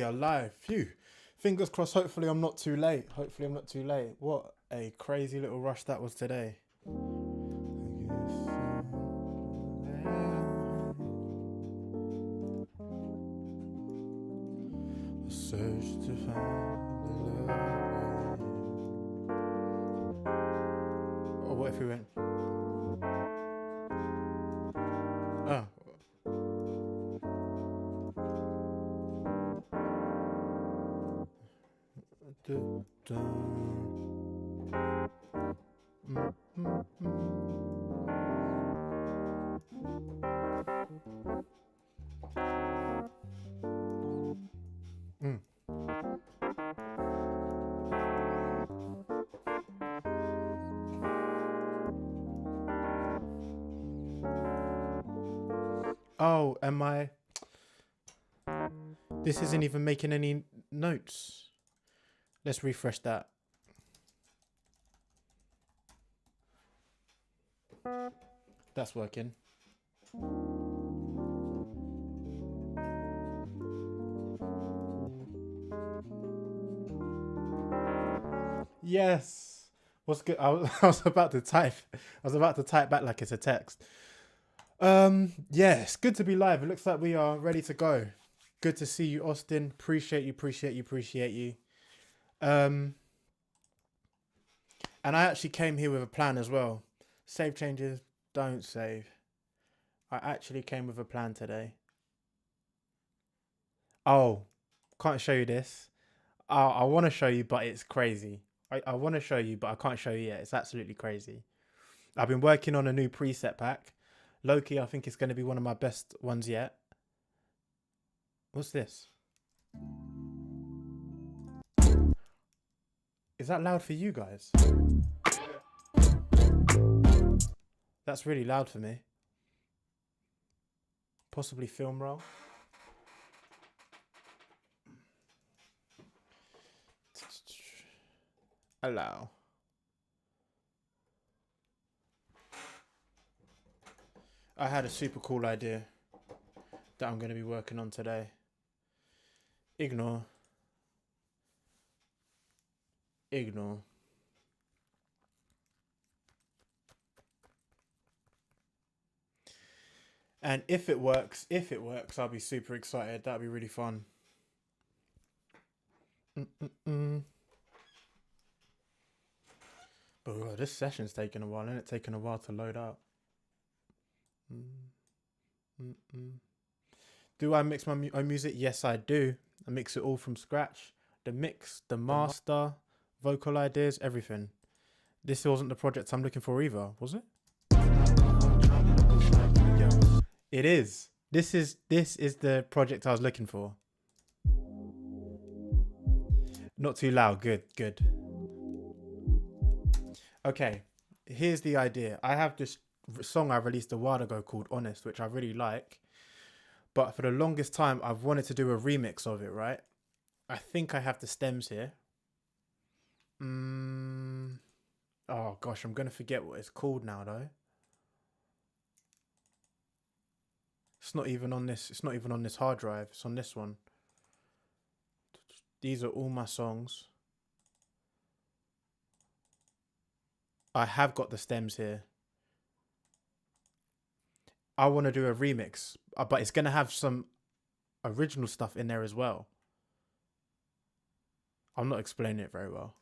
we are live. Phew. Fingers crossed, hopefully I'm not too late. Hopefully I'm not too late. What a crazy little rush that was today. Search to find the love. Oh, what if we went? Oh. Oh, am I? This isn't even making any notes. Let's refresh that. That's working. Yes. What's good? I was about to type. I was about to type back like it's a text. Yeah, it's good to be live. It looks like we are ready to go. Good to see you, Austin. Appreciate you. And I actually came here with a plan as well. Save changes, don't save. I actually came with a plan today. Oh, can't show you this. I want to show you, but it's crazy. I want to show you, but I can't show you yet. It's absolutely crazy. I've been working on a new preset pack. Loki, I think it's going to be one of my best ones yet. What's this? Is that loud for you guys? That's really loud for me. Possibly film roll. Allow. I had a super cool idea that I'm going to be working on today. Ignore. And if it works, I'll be super excited. That'll be really fun. But this session's taking a while, and it's taken a while to load up. Do I mix my own music? Yes, I do. I mix it all from scratch. The mix, the master, vocal ideas, everything. This wasn't the project I'm looking for either, was it? Yeah, it is. This is the project I was looking for. Not too loud. Good. Okay, here's the idea. I have this song I released a while ago called Honest, which I really like. But for the longest time, I've wanted to do a remix of it, right? I think I have the stems here. Oh gosh, I'm going to forget what it's called now though. It's not even on this hard drive. It's on this one. These are all my songs. I have got the stems here. I want to do a remix, but it's going to have some original stuff in there as well. I'm not explaining it very well.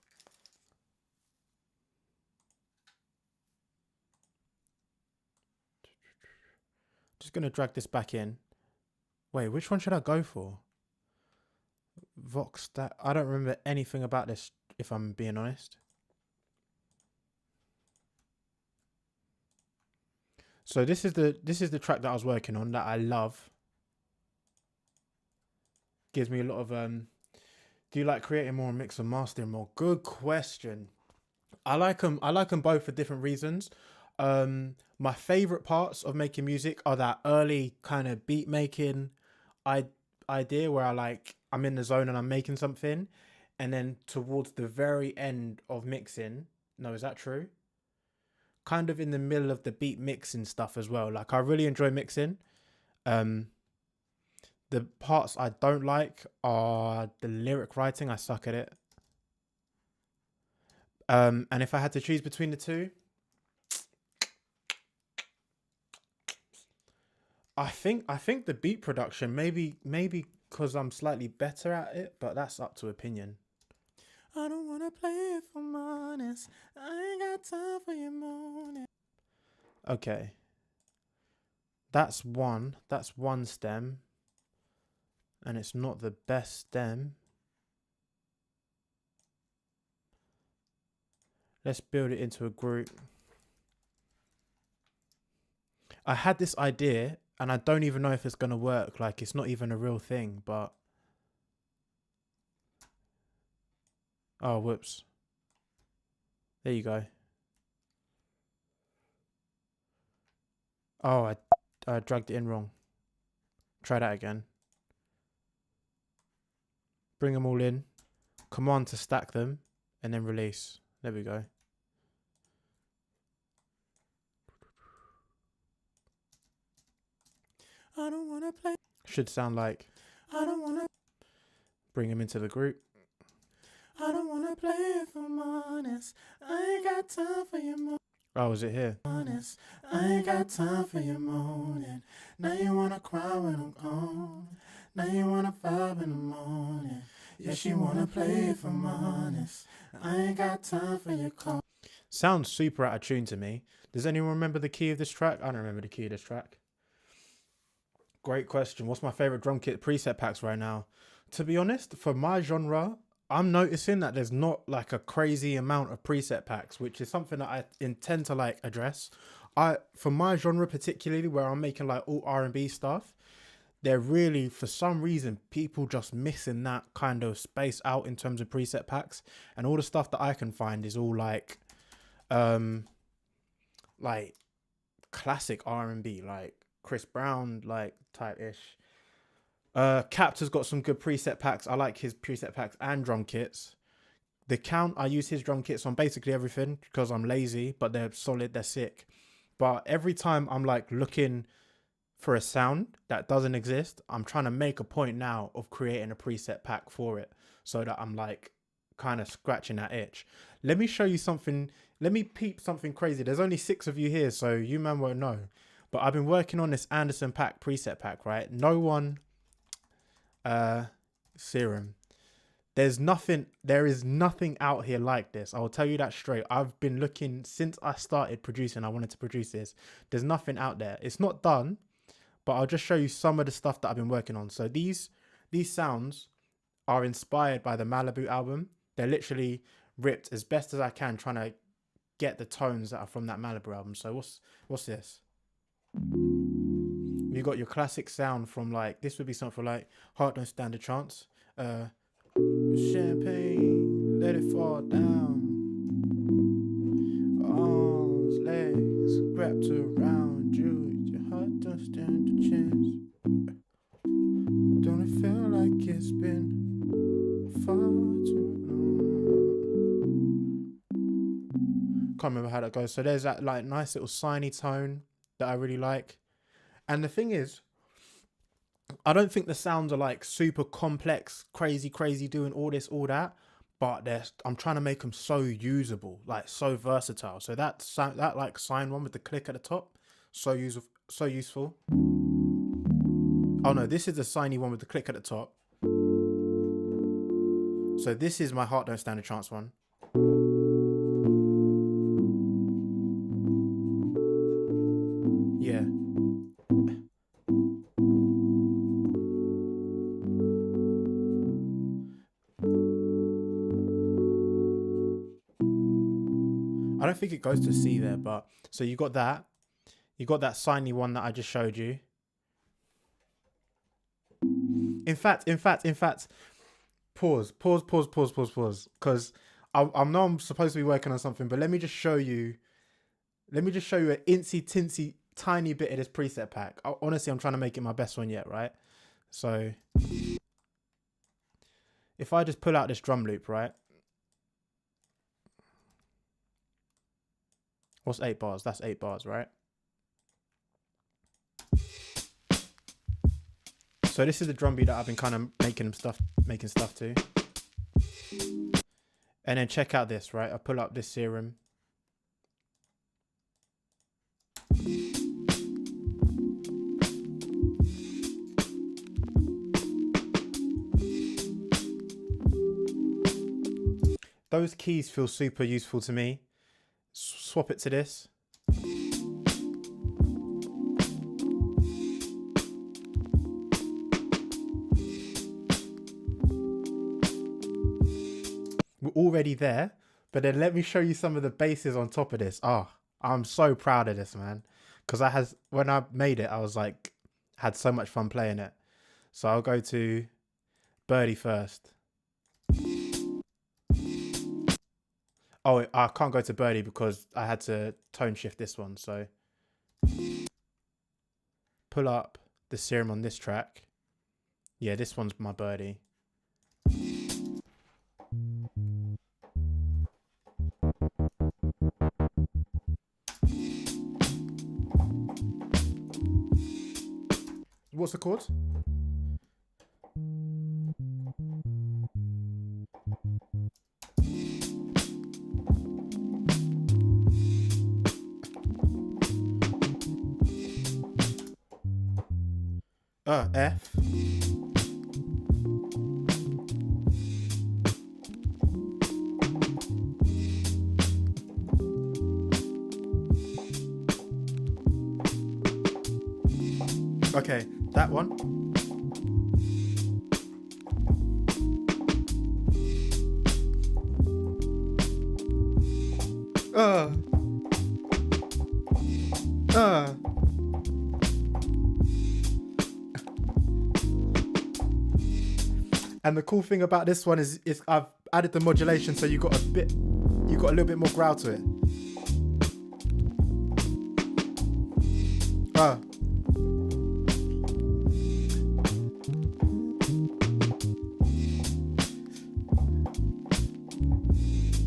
Just going to drag this back in. Wait, which one should I go for? Vox, that I don't remember anything about this, if I'm being honest. So this is the track that I was working on that I love. Gives me a lot of do you like creating more and mix and mastering more? Good question. I like them both for different reasons. My favorite parts of making music are that early kind of beat making idea where I'm in the zone and I'm making something, and then towards the very end of mixing. No, is that true? Kind of in the middle of the beat mixing stuff as well. Like I really enjoy mixing. The parts I don't like are the lyric writing. I suck at it. And if I had to choose between the two, I think the beat production, maybe because I'm slightly better at it, but that's up to opinion. I don't wanna play if I'm honest. I ain't got time for your moaning. Okay. That's one stem. And it's not the best stem. Let's build it into a group. I had this idea and I don't even know if it's gonna work. Like, it's not even a real thing, but oh, whoops. There you go. Oh, I dragged it in wrong. Try that again. Bring them all in. Command to stack them and then release. There we go. I don't wanna play. Should sound like I don't wanna. Bring them into the group. I don't wanna play if I'm honest. I ain't got time for your moaning. Oh, is it here? Honest, I ain't got time for your moaning. Now you wanna cry when I'm gone. Now you wanna vibe in the morning. Yeah, she wanna play if I'm honest. I ain't got time for your call. Sounds super out of tune to me. Does anyone remember the key of this track? I don't remember the key of this track. Great question. What's my favorite drum kit preset packs right now? To be honest, for my genre, I'm noticing that there's not like a crazy amount of preset packs, which is something that I intend to like address. For my genre particularly, where I'm making like all R&B stuff, they're really, for some reason, people just missing that kind of space out in terms of preset packs, and all the stuff that I can find is all like classic R&B, like Chris Brown, like type-ish. Capta's got some good preset packs. I like his preset packs and drum kits. The Count, I use his drum kits on basically everything because I'm lazy, but they're solid, they're sick. But every time I'm like looking for a sound that doesn't exist, I'm trying to make a point now of creating a preset pack for it so that I'm like kind of scratching that itch. Let me show you something. Let me peep something crazy. There's only 6 of you here, so you man won't know. But I've been working on this Anderson .Paak preset pack, right? No one... Serum. There is nothing out here like this. I will tell you that straight. I've been looking since I started producing. I wanted to produce this. There's nothing out there. It's not done, but I'll just show you some of the stuff that I've been working on. So these sounds are inspired by the Malibu album. They're literally ripped as best as I can, trying to get the tones that are from that Malibu album. So what's this? You got your classic sound from like, this would be something like Heart Don't Stand a Chance. Champagne, let it fall down. Arms, legs wrapped around you. Your heart don't stand a chance. Don't it feel like it's been far too long? Can't remember how that goes. So there's that like nice little signy tone that I really like. And the thing is, I don't think the sounds are like super complex, crazy doing all this, all that. But I'm trying to make them so usable, like so versatile. So that like sign one with the click at the top, so useful. Oh no, this is the signy one with the click at the top. So this is my Heart Don't Stand a Chance one. Yeah. I don't think it goes to C there, but so you got that signy one that I just showed you. In fact, pause, because I know I'm supposed to be working on something, but let me just show you an incy tinsy tiny bit of this preset pack. Honestly, I'm trying to make it my best one yet, right? So if I just pull out this drum loop, right? What's 8 bars? That's 8 bars, right? So this is the drum beat that I've been kind of making stuff to. And then check out this, right? I pull up this serum. Those keys feel super useful to me. Swap it to this. We're already there, but then let me show you some of the basses on top of this. Oh, I'm so proud of this, man. Because when I made it, I was like, had so much fun playing it. So I'll go to Birdie first. Oh, I can't go to Birdie because I had to tone shift this one. So pull up the serum on this track. Yeah, this one's my Birdie. What's the chord? F. Okay, that one. And the cool thing about this one is I've added the modulation, so you got a little bit more growl to it.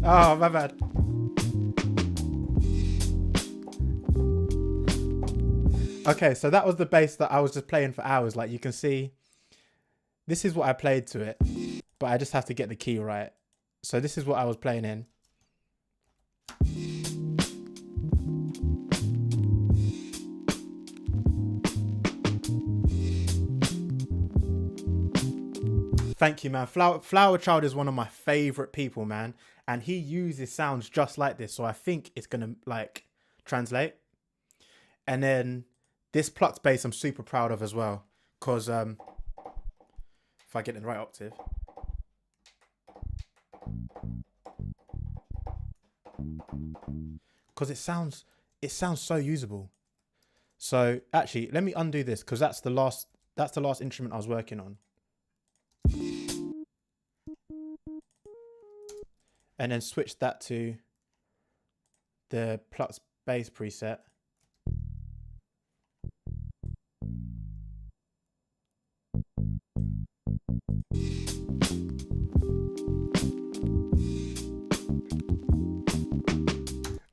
Oh, my bad. Okay, so that was the bass that I was just playing for hours. Like you can see, this is what I played to it, but I just have to get the key right. So this is what I was playing in. Thank you, man. Flower Child is one of my favorite people, man. And he uses sounds just like this. So I think it's going to like translate. And then this plucked bass I'm super proud of as well. Because if I get in the right octave. Because it sounds so usable. So actually, let me undo this because that's the last instrument I was working on. And then switch that to the plucked bass preset.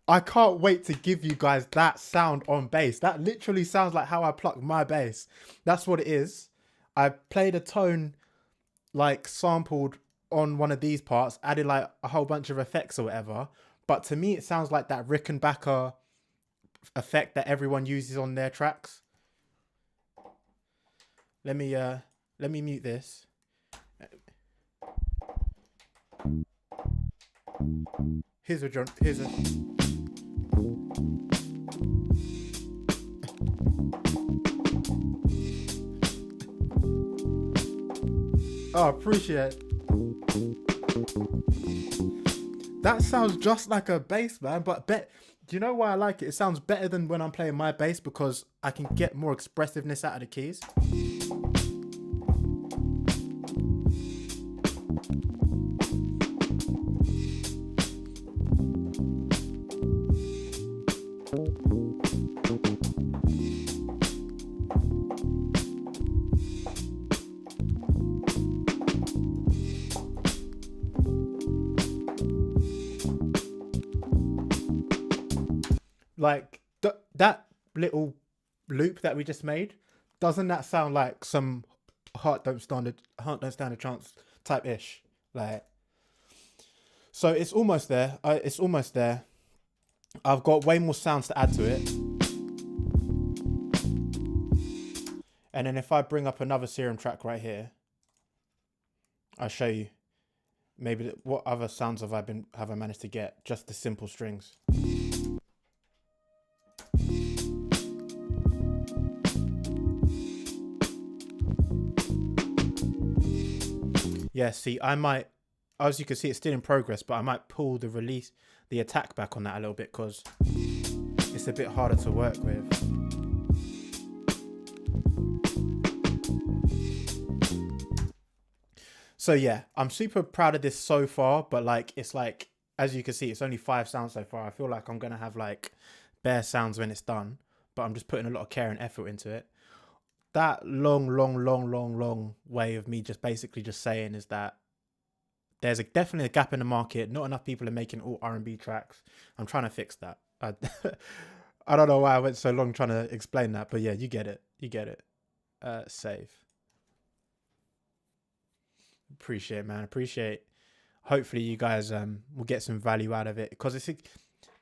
I can't wait to give you guys that sound on bass. That literally sounds like how I pluck my bass. That's what it is. I played a tone like sampled on one of these parts, added like a whole bunch of effects or whatever. But to me, it sounds like that Rickenbacker effect that everyone uses on their tracks. Let me mute this. Here's a Oh, appreciate it. That sounds just like a bass, man. But do you know why I like it? It sounds better than when I'm playing my bass because I can get more expressiveness out of the keys. Like that little loop that we just made, doesn't that sound like some heart don't stand a chance type ish. Like, so it's almost there. It's almost there. I've got way more sounds to add to it. And then if I bring up another Serum track right here, I'll show you maybe what other sounds have I managed to get, just the simple strings. Yeah, see, I might, as you can see, it's still in progress, but I might pull the attack back on that a little bit because it's a bit harder to work with. So yeah, I'm super proud of this so far, but like, it's like, as you can see, it's only 5 sounds so far. I feel like I'm going to have like bare sounds when it's done, but I'm just putting a lot of care and effort into it. That long way of me just basically just saying is that there's definitely a gap in the market. Not enough people are making all R&B tracks. I'm trying to fix that. I don't know why I went so long trying to explain that, but yeah, you get it. You get it. Save. Appreciate it, man. Appreciate. Hopefully you guys will get some value out of it, because it's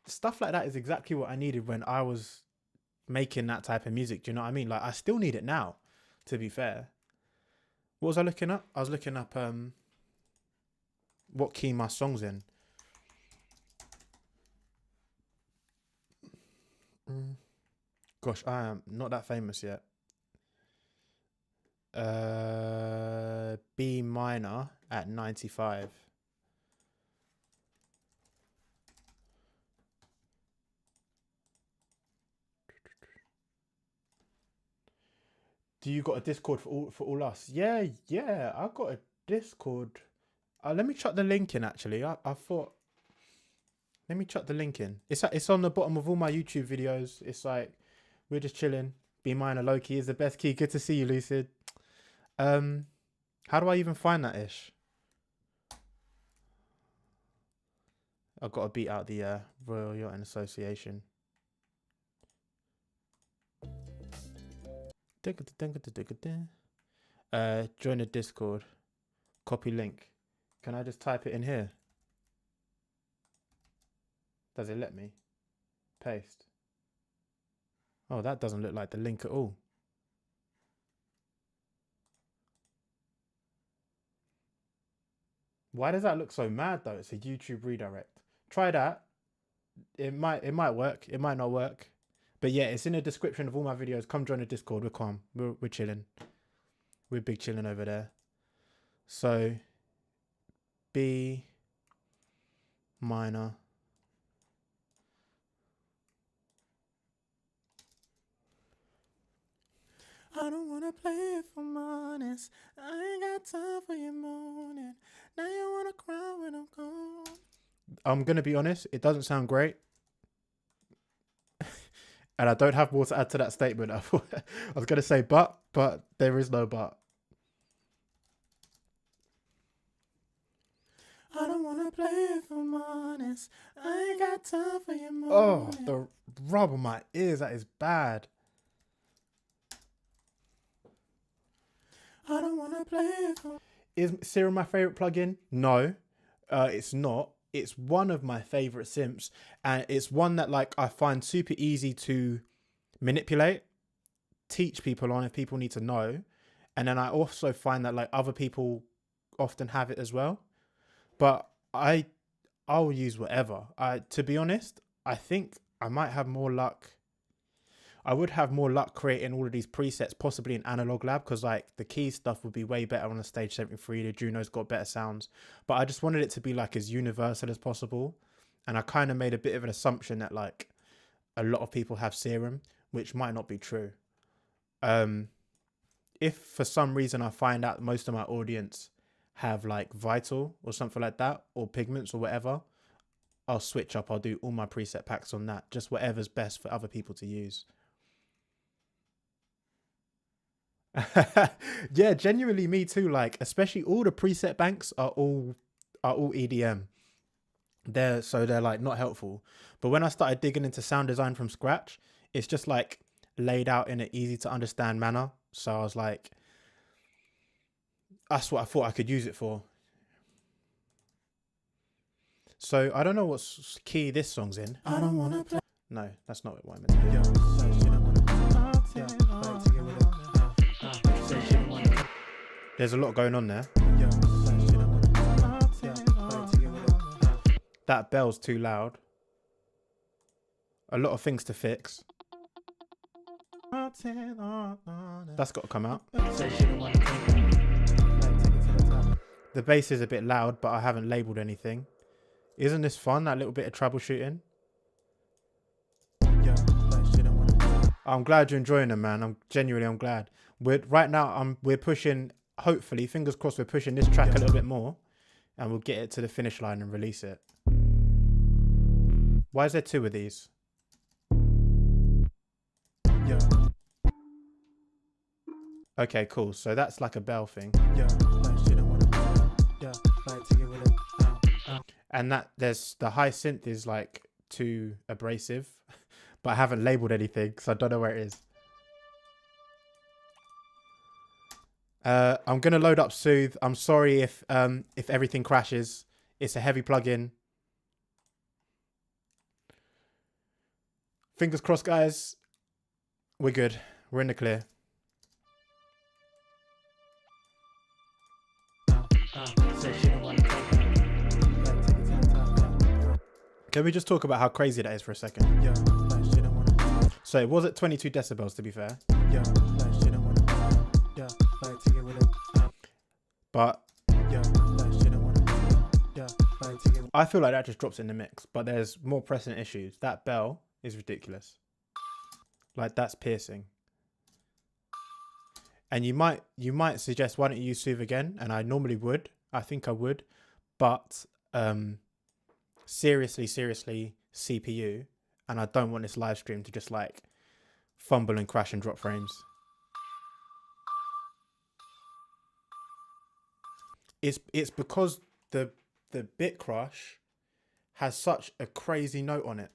stuff like that is exactly what I needed when I was making that type of music. Do you know what I mean? Like, I still need it now, to be fair. What was I looking up? I was looking up what key my song's in. Gosh, I am not that famous yet. B minor at 95. Do you got a Discord for all us? Yeah, I got a Discord. Let me chuck the link in. Actually, I thought. Let me chuck the link in. It's on the bottom of all my YouTube videos. It's like, we're just chilling. B minor low key is the best key. Good to see you, Lucid. How do I even find that ish? I've got to beat out the Royal Yachting Association. Join the Discord. Copy link. Can I just type it in here? Does it let me? Paste. Oh, that doesn't look like the link at all. Why does that look so mad though? It's a YouTube redirect. Try that. It might work. It might not work. But yeah, it's in the description of all my videos. Come join the Discord. We're calm. We're chilling. We're big chilling over there. So B minor. I don't wanna play it for honest. I ain't got time for your moaning. Now you wanna cry when I'm gone. I'm gonna be honest, it doesn't sound great. And I don't have more to add to that statement. I was gonna say but there is no but. I don't wanna play it for honest. I ain't got time for your moaning. Oh, the rub on my ears, that is bad. I don't want to play it. Is Serum my favorite plugin? No, it's not. It's one of my favorite synths, and it's one that like I find super easy to manipulate, teach people on if people need to know, and then I also find that like other people often have it as well. But I'll use whatever. To be honest, I think I might have more luck. I would have more luck creating all of these presets, possibly in Analog Lab, because like the key stuff would be way better on the Stage 73. The Juno's got better sounds, but I just wanted it to be like as universal as possible. And I kind of made a bit of an assumption that like a lot of people have Serum, which might not be true. If for some reason I find out most of my audience have like Vital or something like that, or Pigments or whatever, I'll switch up. I'll do all my preset packs on that, just whatever's best for other people to use. Yeah, genuinely me too. Like, especially all the preset banks are all EDM. They're like not helpful. But when I started digging into sound design from scratch, it's just like laid out in an easy to understand manner. So I was like, That's what I thought I could use it for. So I don't know what key this song's in. I don't wanna play. No, that's not what I meant to do. There's a lot going on there. That bell's too loud. A lot of things to fix. That's got to come out. The bass is a bit loud, but I haven't labelled anything. Isn't this fun, that little bit of troubleshooting? I'm glad you're enjoying them, man. I'm glad. Right now we're pushing, hopefully, fingers crossed, we're pushing this track a little bit more and we'll get it to the finish line and release it. Why is there two of these? Okay, cool. So that's like a bell thing. And that there's the high synth is like too abrasive, but I haven't labeled anything, so I don't know where it is. I'm gonna load up Soothe. I'm sorry if everything crashes. It's a heavy plugin. Fingers crossed, guys. We're good. We're in the clear. Can we just talk about how crazy that is for a second? So it was at 22 decibels, to be fair. But I feel like that just drops in the mix. But there's more pressing issues. That bell is ridiculous. Like, that's piercing. And you might suggest, why don't you use Soothe again? And I normally would. I think I would. But seriously, CPU. And I don't want this live stream to just like fumble and crash and drop frames. It's because the bit crush has such a crazy note on it.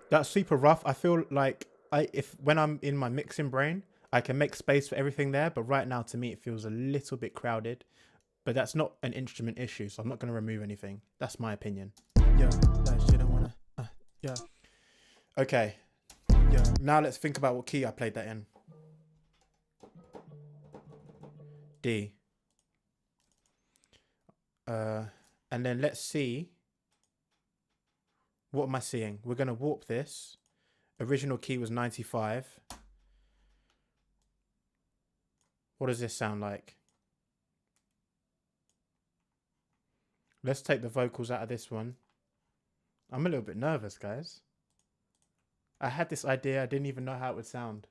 That's super rough. I feel like when I'm in my mixing brain, I can make space for everything there. But right now, to me, it feels a little bit crowded. But that's not an instrument issue, so I'm not going to remove anything. That's my opinion. Okay. Now let's think about what key I played that in. D. And then let's see. What am I seeing? We're going to warp this. Original key was 95. What does this sound like? Let's take the vocals out of this one. I'm a little bit nervous, guys. I had this idea. I didn't even know how it would sound.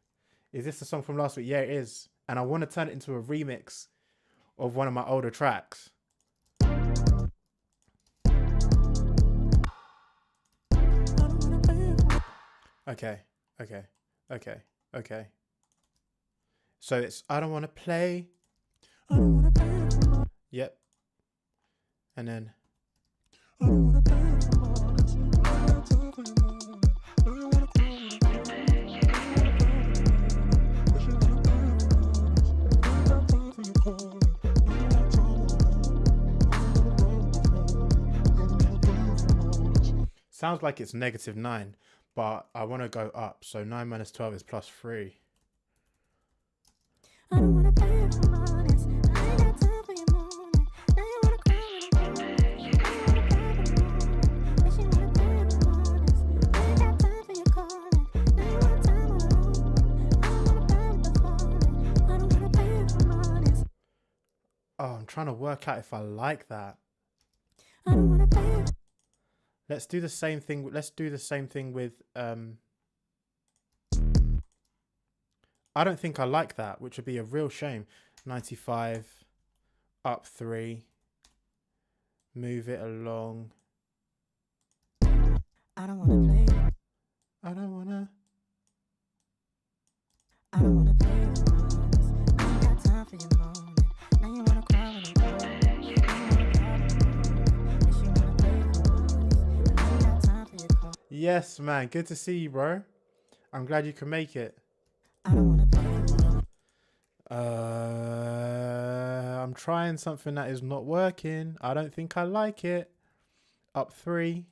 Is this the song from last week? Yeah, it is. And I want to turn it into a remix of one of my older tracks. Okay. So it's I don't want to play. Yep. And then sounds like it's -9, but I want to go up. So 9 minus 12 is +3. I don't wanna pay it for honest. I ain't got time for your moaning. Now you wanna cry when I'm moaning. Now you wanna cry when I'm moaning. Wish you wanna pay it for honest. I ain't got time for your calling. Now you want time alone. I don't wanna pay with the falling. I don't wanna pay it for honest. Oh, I'm trying to work out if I like that. I don't wanna pay it. Let's do the same thing. Let's do the same thing with I don't think I like that, which would be a real shame. 95, up 3, move it along. I don't wanna play. I don't wanna play. I ain't got time for your moaning. Now you wanna cry when I'm Yes, man. Good to see you, bro. I'm glad you can make it. I'm trying something that is not working. I don't think I like it. Up 3.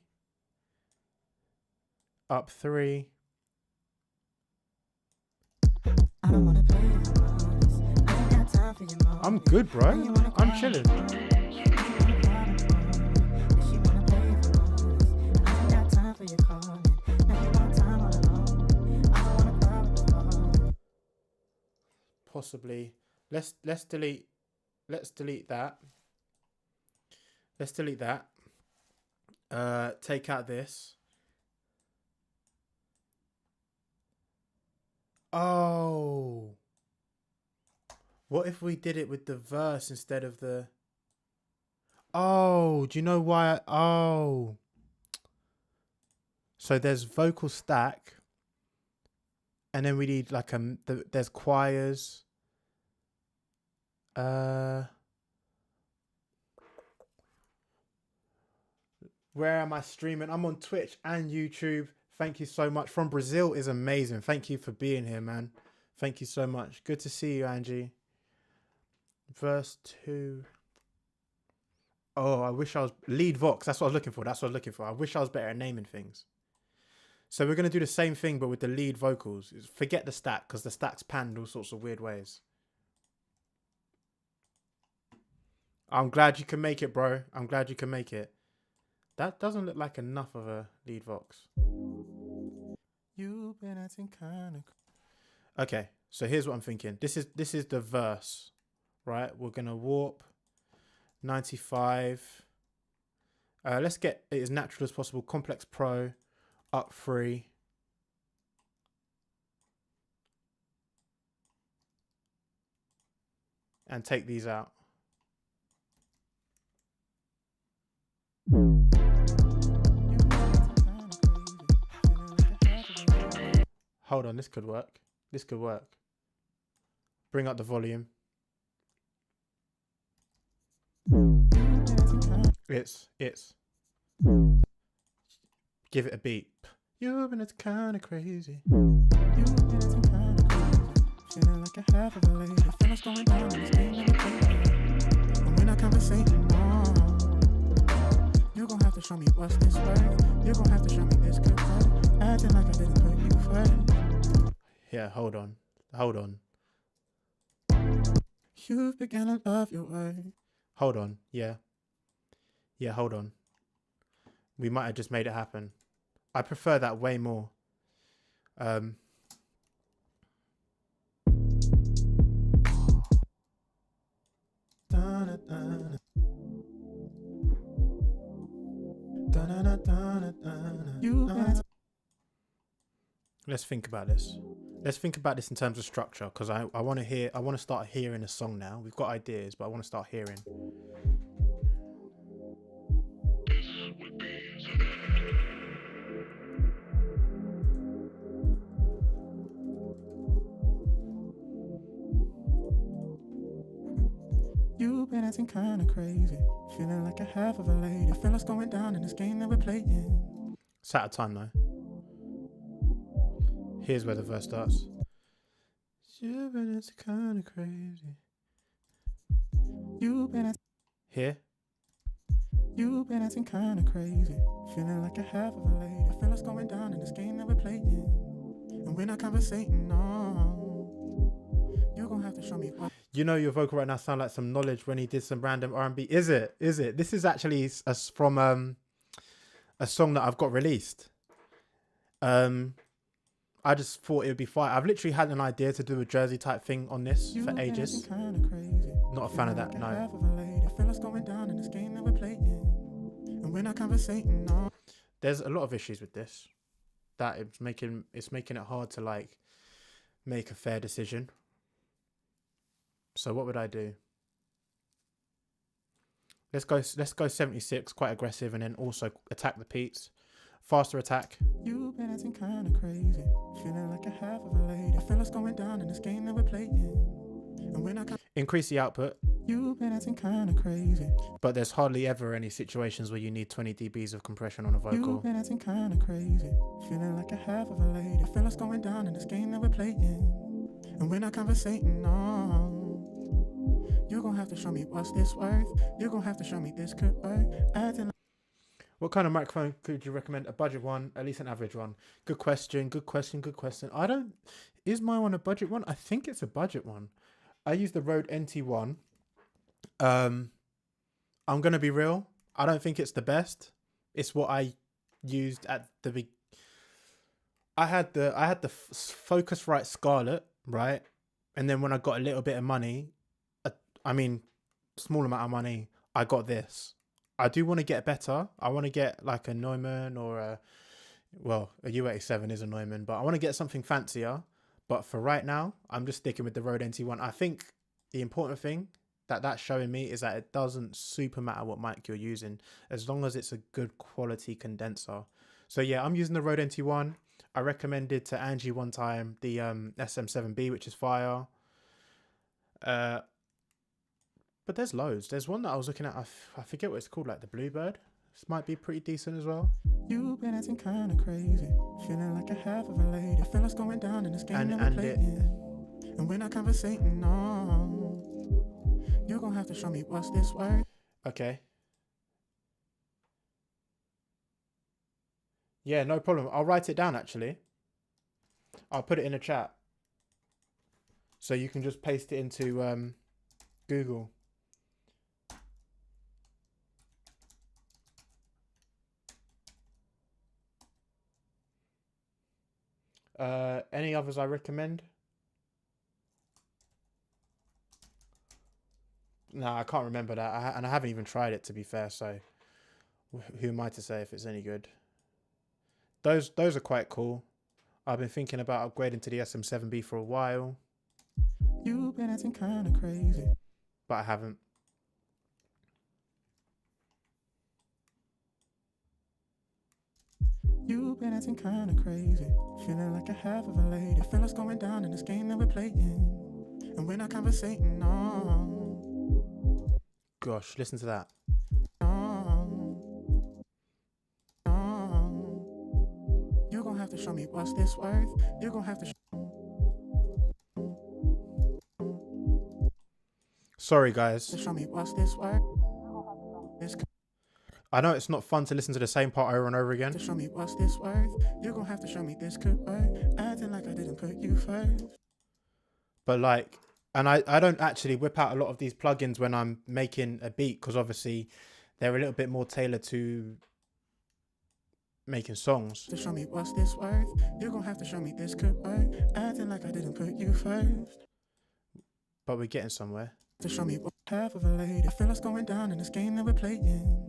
Up 3. I'm good, bro. I'm chilling. Possibly. Let's delete that. Let's delete that. Take out this. Oh. What if we did it with the verse instead of the... Oh, do you know why? Oh. So there's vocal stack. And then we need like there's choirs. Where am I streaming? I'm on Twitch and YouTube. Thank you so much. From Brazil is amazing. Thank you for being here, man. Thank you so much. Good to see you, Angie. Verse 2. Oh, I wish I was... Lead Vox. That's what I was looking for. That's what I was looking for. I wish I was better at naming things. So we're going to do the same thing, but with the lead vocals. Forget the stack, because the stack's panned all sorts of weird ways. I'm glad you can make it, bro. I'm glad you can make it. That doesn't look like enough of a lead vox. You've been acting kind of... Okay, so here's what I'm thinking. This is the verse, right? We're going to warp 95. Let's get it as natural as possible. Complex Pro, up 3. And take these out. Hold on, this could work. This could work. Bring up the volume. It's. Give it a beat. You've been kind of crazy. You've been kind of crazy. Feeling like a half of a lady. Feelings going down in this game in the paper. And we're not conversating, no. You're gonna have to show me what's this worth. You're gonna have to show me this good work. Acting like I didn't put you first. Yeah, hold on. Hold on. You've begun to love your way. Hold on. Yeah. Yeah, hold on. We might have just made it happen. I prefer that way more. Let's think about this. Let's think about this in terms of structure, because I want to start hearing a song now. We've got ideas, but I want to start hearing. You've been acting kind of crazy, feeling like a half of a lady. Feel us going down in this game that we're playing. It's out of time though. Here's where the verse starts. You've been acting kind of crazy. You've been acting... Here. You've been acting kind of crazy, feeling like a half of a lady. Feel us going down in this game that we're playing. And we're not conversating, no. You're gonna have to show me what... You know your vocal right now sound like some knowledge when he did some random R&B. Is it? Is it? This is actually from a song that I've got released. I just thought it would be fine. I've literally had an idea to do a Jersey type thing on this for ages. Not a fan of that, no. There's a lot of issues with this. That it's making it hard to like make a fair decision. So what would I do? Let's go 76, quite aggressive, and then also attack the Pete's. Faster attack. You've been acting kind of crazy, feeling like a half of a lady. Feel us going down in this game that we're playing. Increase the output. You've been acting kinda crazy. But there's hardly ever any situations where you need 20 dBs of compression on a vocal. You've been acting kinda crazy. Feeling like a half of a lady. Feel us going down in this game that we're playing. And we're not conversating, no. You're gonna have to show me what's this worth. You're gonna have to show me this could work. Acting like What kind of microphone could you recommend? A budget one, at least an average one? Good question, good question, good question. Is my one a budget one? I think it's a budget one. I use the Rode NT1. I'm going to be real. I don't think it's the best. It's what I used at the I had the Focusrite Scarlett, right? And then when I got a little bit of money, small amount of money, I got this. I do want to get better. I want to get like a Neumann or a U87 is a Neumann, but I want to get something fancier. But for right now, I'm just sticking with the Rode NT1. I think the important thing that's showing me is that it doesn't super matter what mic you're using, as long as it's a good quality condenser. So yeah, I'm using the Rode NT1. I recommended to Angie one time the SM7B, which is fire. But there's loads. There's one that I was looking at. I forget what it's called, like the Bluebird. This might be pretty decent as well. you've been acting kinda crazy. Feeling like a half of a lady. Feel us going down in this game that we're playing. And we're not conversating, no. You're gonna have to show me what's this worth. Okay. Yeah, no problem. I'll write it down, actually. I'll put it in a chat. So you can just paste it into Google. Any others I recommend? No, I can't remember that. And I haven't even tried it, to be fair. So who am I to say if it's any good? Those are quite cool. I've been thinking about upgrading to the SM7B for a while. You've been acting kinda crazy. But I haven't. You've been acting kinda crazy. Feeling like a half of a lady. Feel us going down in this game that we're playing. And we're not conversating, no. Gosh, listen to that. You're gonna have to show me what's this worth. You're gonna have to Sorry, guys. show me what's this worth. I know it's not fun to listen to the same part over and over again. To show me what's this worth. You're gonna have to show me this could work. Acting like I didn't put you first. But like, and I don't actually whip out a lot of these plugins when I'm making a beat, because obviously they're a little bit more tailored to making songs. To show me what's this worth. You're gonna have to show me this could work. Acting like I didn't put you first. But we're getting somewhere. To show me what half of a lady. Feel us going down in this game that we're playing.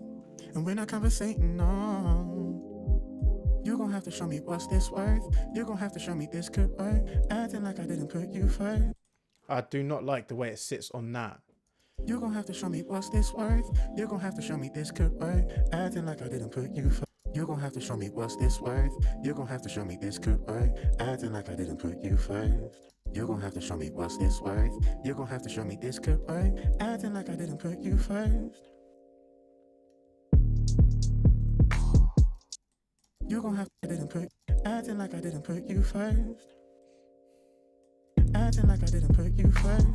And we're not conversating, no. You're gonna have to show me what's this worth. You're gonna have to show me this could work. Acting like I didn't put you first. I do not like the way it sits on that. You're gonna have to show me what's this worth. You're gonna have to show me this could work. Acting like I didn't put you first. You're gonna have to show me what's this worth. You're gonna have to show me this could work. Acting like I didn't put you first. You're gonna have to show me what's this worth. You're gonna have to show me this could work. Acting like I didn't put you first. You're gonna have to acting like I didn't put you first. Acting like I didn't put you first.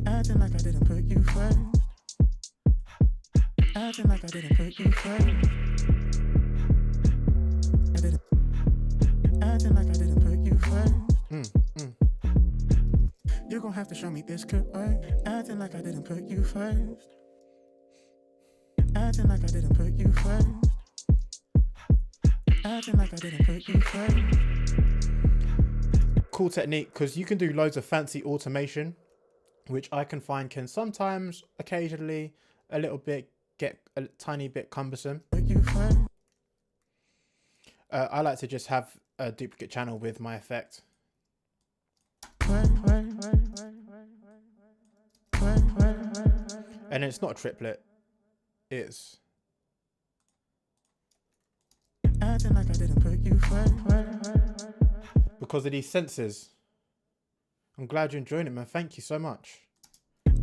Acting like I didn't put you first. Acting like I didn't put you first. Acting like I didn't put you first. You're gonna have to show me this could work. Acting like I didn't put you first. Acting like I didn't put you first. Acting like I didn't put you first. Cool technique, because you can do loads of fancy automation, which I can find can sometimes, occasionally, a little bit get a tiny bit cumbersome. I like to just have a duplicate channel with my effect. And it's not a triplet. It's acting like I didn't put you first. Because of these sensors. I'm glad you're enjoying it, man. Thank you so much.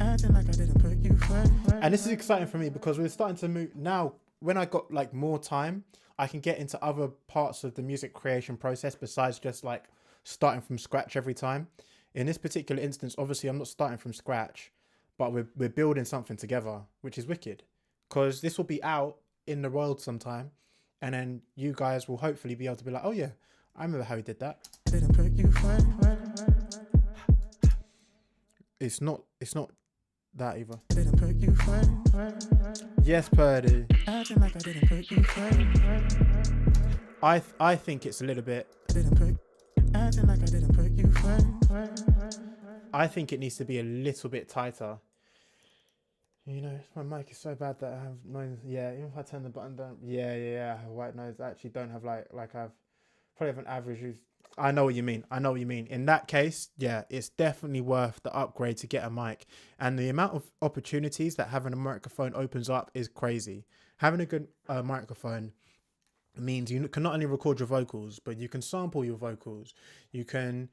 Acting like I didn't put you first. And this is exciting for me because we're starting to move now. When I got like more time, I can get into other parts of the music creation process besides just like starting from scratch every time. In this particular instance, obviously I'm not starting from scratch, but we're building something together, which is wicked. Because this will be out in the world sometime, and then you guys will hopefully be able to be like, oh yeah, I remember how he did that. Didn't put you first. It's not that either. Didn't put you first. Yes, Purdy. Acting like I didn't put you first. I think it's a little bit. Didn't put. Acting like I didn't put you first. I think it needs to be a little bit tighter. You know, my mic is so bad that I have noise. Yeah, even if I turn the button down. Yeah. White noise. I actually don't have like I've probably have an average. I know what you mean. In that case, yeah, it's definitely worth the upgrade to get a mic. And the amount of opportunities that having a microphone opens up is crazy. Having a good microphone means you can not only record your vocals, but you can sample your vocals. You can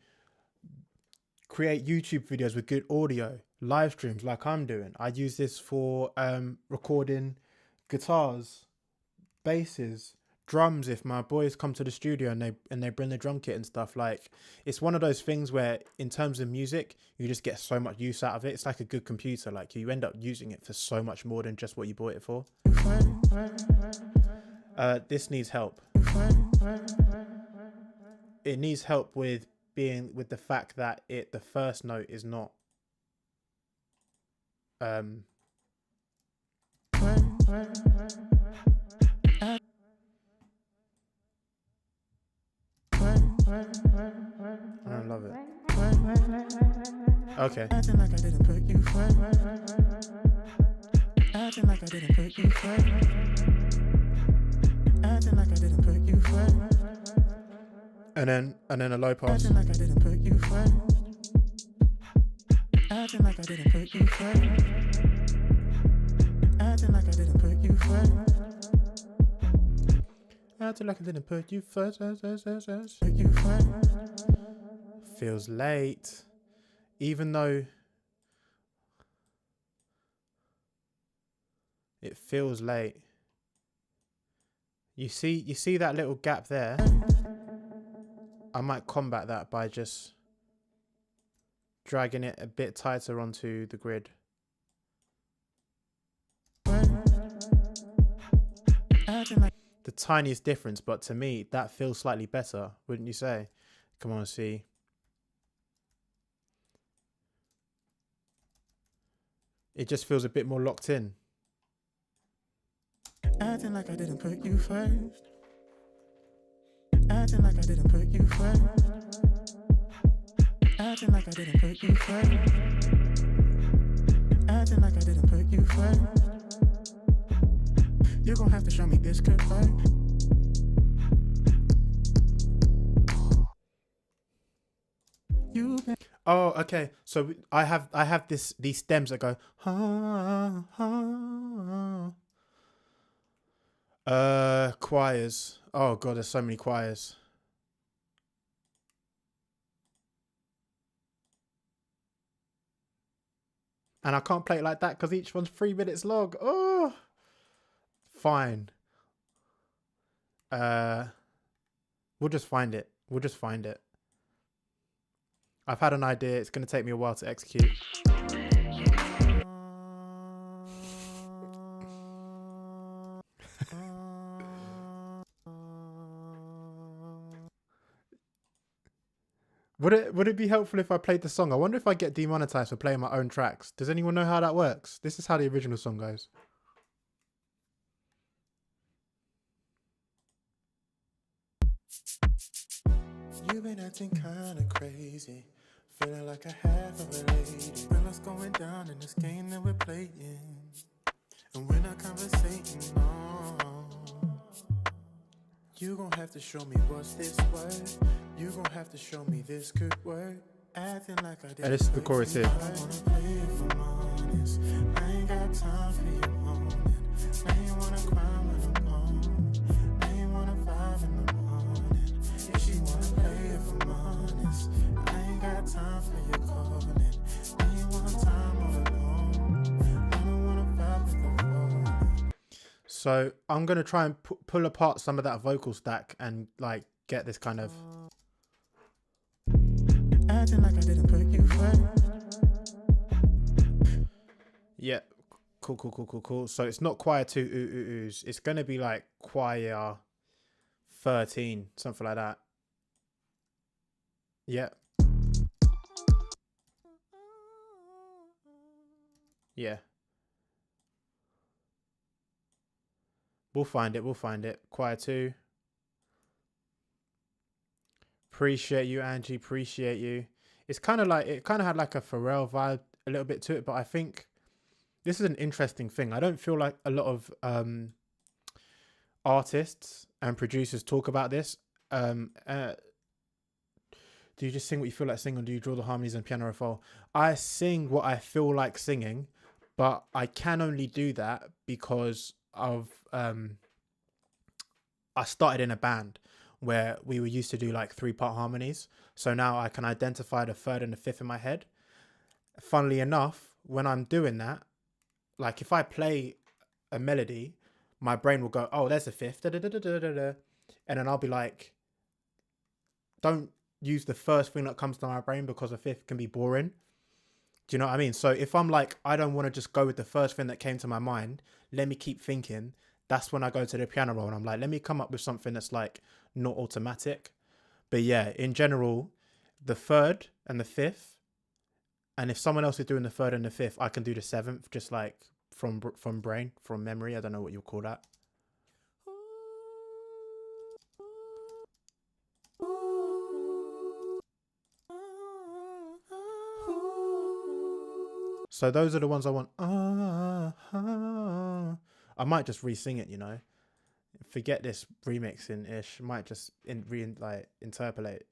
create YouTube videos with good audio, live streams like I'm doing. I use this for recording guitars, basses, drums. If my boys come to the studio and they bring the drum kit and stuff, like it's one of those things where in terms of music you just get so much use out of it. It's like a good computer, like you end up using it for so much more than just what you bought it for. This needs help. It needs help with the fact that the first note is not I don't love it. Okay. Acting like I didn't put you first. Acting like I didn't put you first. Acting like I didn't put you first. And then a low pass. Acting like I didn't put you first. Acting like I didn't put you first. Acting like I didn't put you first. Acting like I didn't put you first. Put you first. Feels late, even though it feels late. You see that little gap there? I might combat that by just dragging it a bit tighter onto the grid. The tiniest difference, but to me that feels slightly better, wouldn't you say? Come on, see. It just feels a bit more locked in. Acting like I didn't put you first. Acting like I didn't put you first. Acting like I didn't put you first. Acting like I didn't put you first. You're gonna have to show me this could work. Oh, okay. So I have these stems that go ha ha. Choirs. Oh god, there's so many choirs. And I can't play it like that because each one's 3 minutes long. Oh, fine. We'll just find it. I've had an idea. It's going to take me a while to execute. Would it be helpful if I played the song? I wonder if I get demonetized for playing my own tracks. Does anyone know how that works? This is how the original song goes. You've been acting kinda crazy, feeling like a half of a lady. Feel what's going down in this game that we're playing, and we're not conversating, no. You gon' have to show me what's this worth. You gon' have to show me this could work. Acting like I did. And this is the chorus here. I wanna play it if I'm honest. I ain't got time for your moaning. I ain't wanna cry when I'm home. I ain't wanna vibe in the morning. If she wanna play if I'm honest, I ain't got time for your So I'm gonna try and pull apart some of that vocal stack and like get this kind of. Acting like I didn't put you first. Yeah, cool. So it's not choir 2 ooh oohs. It's gonna be like choir 13, something like that. Yeah. Yeah. We'll find it. Choir 2. Appreciate you, Angie. Appreciate you. It's kind of like, it kind of had like a Pharrell vibe a little bit to it, but I think this is an interesting thing. I don't feel like a lot of artists and producers talk about this. Do you just sing what you feel like singing, or do you draw the harmonies and piano roll? I sing what I feel like singing, but I can only do that because of I started in a band where we were used to do like 3-part harmonies. So now I can identify the third and the fifth in my head. Funnily enough, when I'm doing that, like if I play a melody, my brain will go, oh, there's a fifth, da, da, da, da, da, da. And then I'll be like, don't use the first thing that comes to my brain because a fifth can be boring. Do you know what I mean? So if I'm like, I don't want to just go with the first thing that came to my mind, let me keep thinking. That's when I go to the piano roll and I'm like, let me come up with something that's like not automatic. But yeah, in general, the third and the fifth, and if someone else is doing the third and the fifth, I can do the seventh, just like from brain, from memory. I don't know what you call that. So those are the ones I want. I might just re-sing it, you know. Forget this remixing ish. Might just interpolate.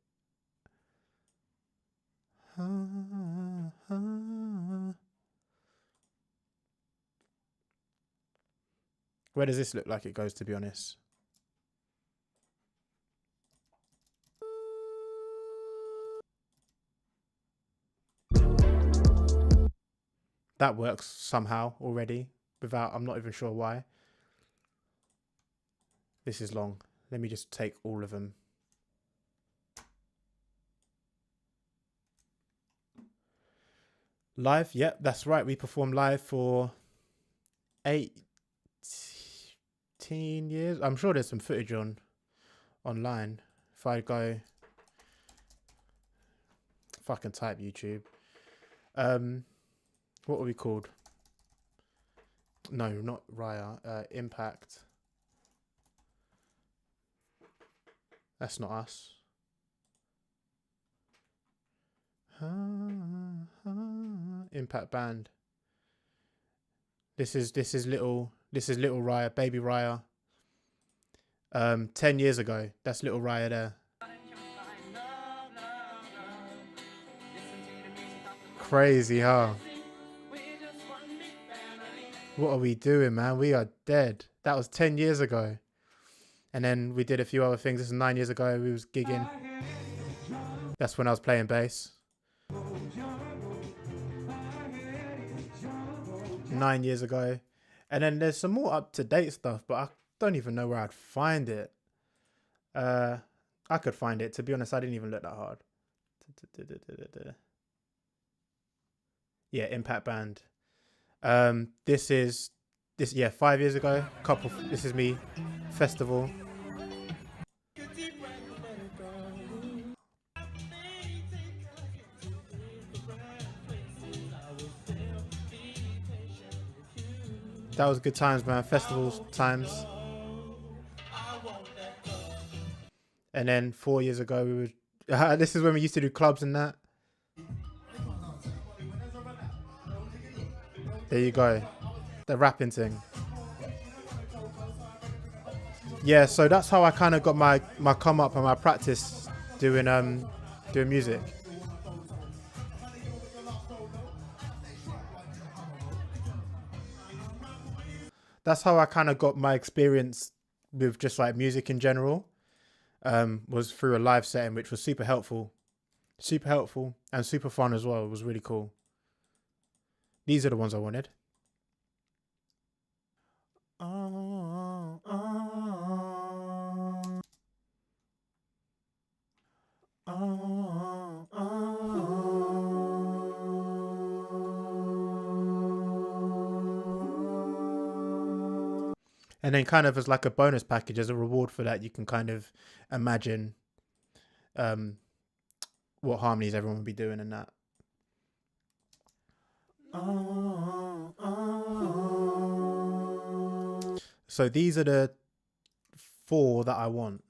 Where does this look like it goes, to be honest? That works somehow already without, I'm not even sure why. This is long. Let me just take all of them. Live, yep, that's right. We performed live for 18 years. I'm sure there's some footage online. If I go fucking type YouTube. What are we called? No, not Raya. Impact. That's not us. Impact band. This is little Raya, baby Raya. 10 years ago. That's little Raya there. Crazy, huh? What are we doing, man? We are dead. That was 10 years ago. And then we did a few other things. This is 9 years ago. We was gigging. That's when I was playing bass. 9 years ago. And then there's some more up-to-date stuff, but I don't even know where I'd find it. I could find it. To be honest, I didn't even look that hard. Yeah, Impact Band. This 5 years ago. This is me. Festival. That was good times, man. Festivals times. And then 4 years ago, we would. This is when we used to do clubs and that. There you go. The rapping thing. Yeah, so that's how I kind of got my come up and my practice doing music. That's how I kind of got my experience with just like music in general. Was through a live setting, which was super helpful and super fun as well. It was really cool. These are the ones I wanted. And then kind of as like a bonus package, as a reward for that, you can kind of imagine what harmonies everyone would be doing in that. So these are the 4 that I want.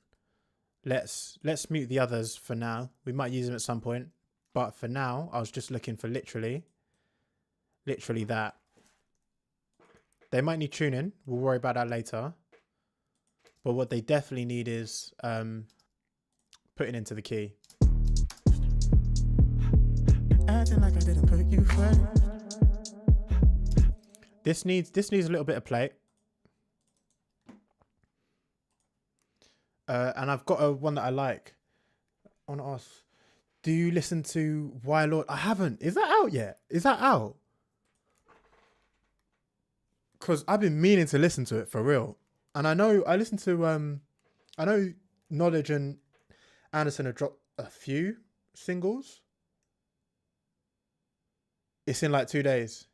Let's mute the others for now. We might use them at some point, but for now, I was just looking for literally that. They might need tuning. We'll worry about that later. But what they definitely need is putting into the key. Acting like I didn't put you first. This needs a little bit of play. And I've got one that I like. I want to ask, do you listen to Why Lord? I haven't. Is that out yet? Is that out? Because I've been meaning to listen to it for real. And I know I listened to I know Knowledge and Anderson have dropped a few singles. It's in like 2 days.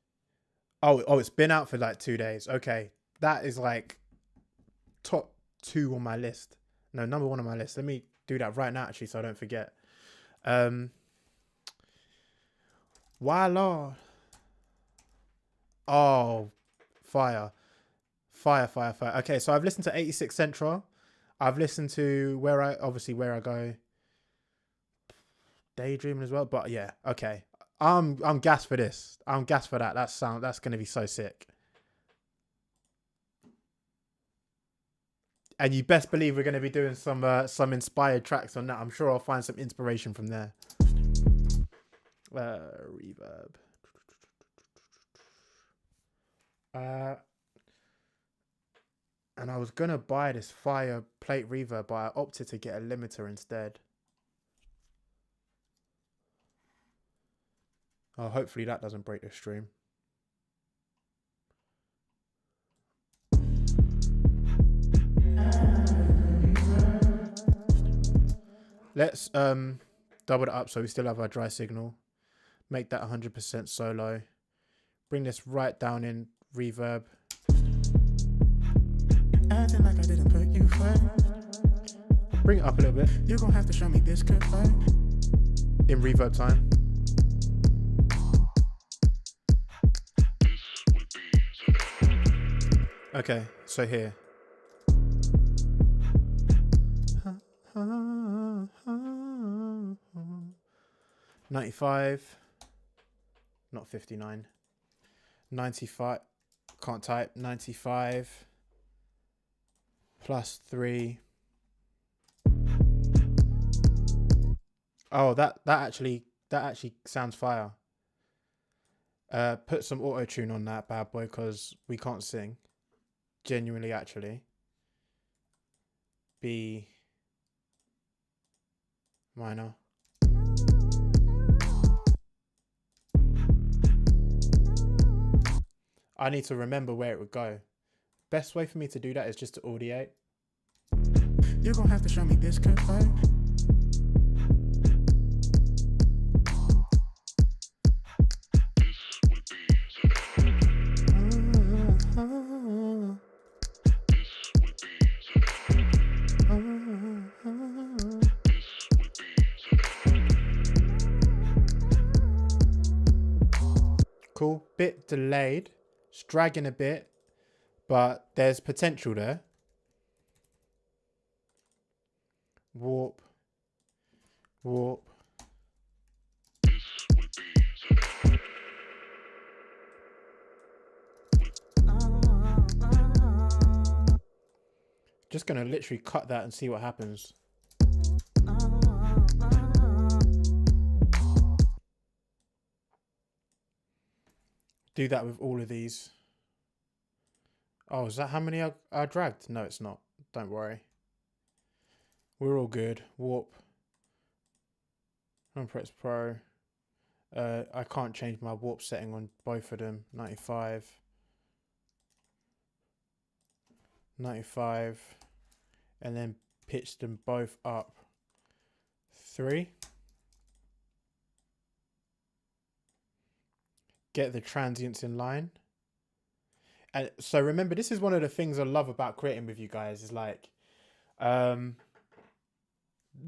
Oh, it's been out for like 2 days. Okay. That is like top 2 on my list. No, number 1 on my list. Let me do that right now, actually, so I don't forget. Why Lord? Oh, fire. Okay, so I've listened to 86 Central. I've listened to Where I Go. Daydreaming as well. But yeah, okay. I'm gassed for this. I'm gassed for that. That's gonna be so sick. And you best believe we're going to be doing some inspired tracks on that. I'm sure I'll find some inspiration from there. Reverb. And I was going to buy this fire plate reverb, but I opted to get a limiter instead. Oh, hopefully that doesn't break the stream. Let's double it up so we still have our dry signal. Make that 100% solo. Bring this right down in reverb. Acting like I didn't put you first. Bring it up a little bit. You're gonna have to show me this good way. In reverb time. Okay, so here. 95, not 59. 95, can't type. 95 plus 3. Oh, that actually sounds fire. Put some auto tune on that bad boy because we can't sing. Genuinely, actually. B minor. I need to remember where it would go. Best way for me to do that is just to audiate. You're gonna have to show me this good way. Cool. Bit delayed. It's dragging a bit, but there's potential there. Warp. Warp. Just gonna literally cut that and see what happens. Do that with all of these. Oh, is that how many I dragged? No, it's not. Don't worry. We're all good. Warp. And press Pro. I can't change my warp setting on both of them. 95. 95. And then pitch them both up. 3. Get the transients in line. And so remember, this is one of the things I love about creating with you guys is like, um,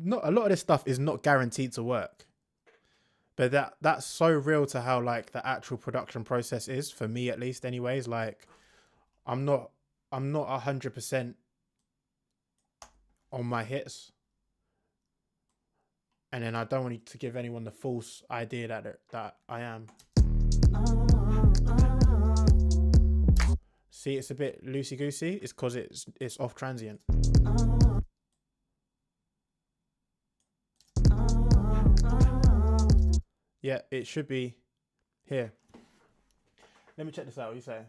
not a lot of this stuff is not guaranteed to work, but that's so real to how like the actual production process is for me at least. Anyways, like I'm not I'm not 100% on my hits, and then I don't want to give anyone the false idea that I am. See, it's a bit loosey goosey. It's because it's off transient. Yeah, it should be here. Let me check this out. What do you say?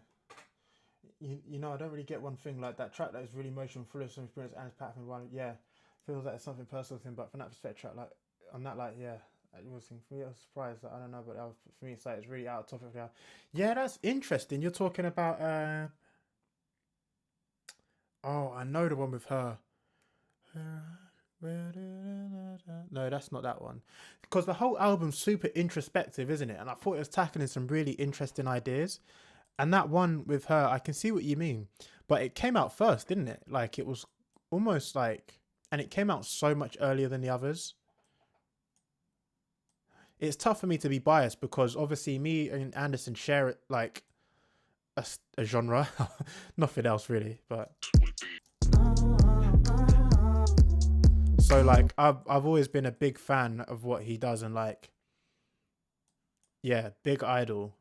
You know, I don't really get one thing like that track that is really emotional, full of some experience, and it's patterned one. Yeah, feels like it's something personal thing, but from that perspective, track like on that, like yeah, it was for me. I was surprised. Like, I don't know, but for me, it's like it's really out of topic now. Yeah, that's interesting. You're talking about. Oh, I know the one with her. No, that's not that one. Because the whole album's super introspective, isn't it? And I thought it was tackling some really interesting ideas. And that one with her, I can see what you mean. But it came out first, didn't it? Like it was almost like, and it came out so much earlier than the others. It's tough for me to be biased because obviously me and Anderson share it like a genre, nothing else really. But so like I've always been a big fan of what he does, and like yeah, big idol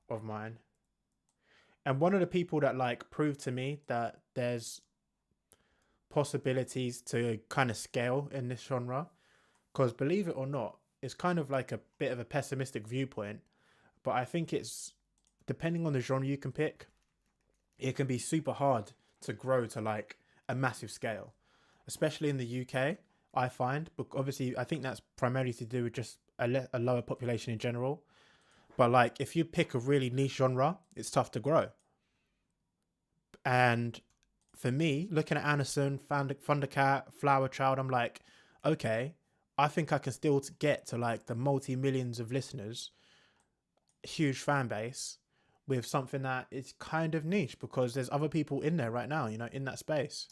of mine. And one of the people that like proved to me that there's possibilities to kind of scale in this genre, because believe it or not, it's kind of like a bit of a pessimistic viewpoint, but I think it's depending on the genre you can pick, it can be super hard to grow to like a massive scale, especially in the UK. I find, but obviously I think that's primarily to do with just a lower population in general. But like if you pick a really niche genre, it's tough to grow. And for me, looking at Anderson, Thundercat, Flower Child, I'm like, okay, I think I can still get to like the multi-millions of listeners, huge fan base, with something that is kind of niche because there's other people in there right now, you know, in that space.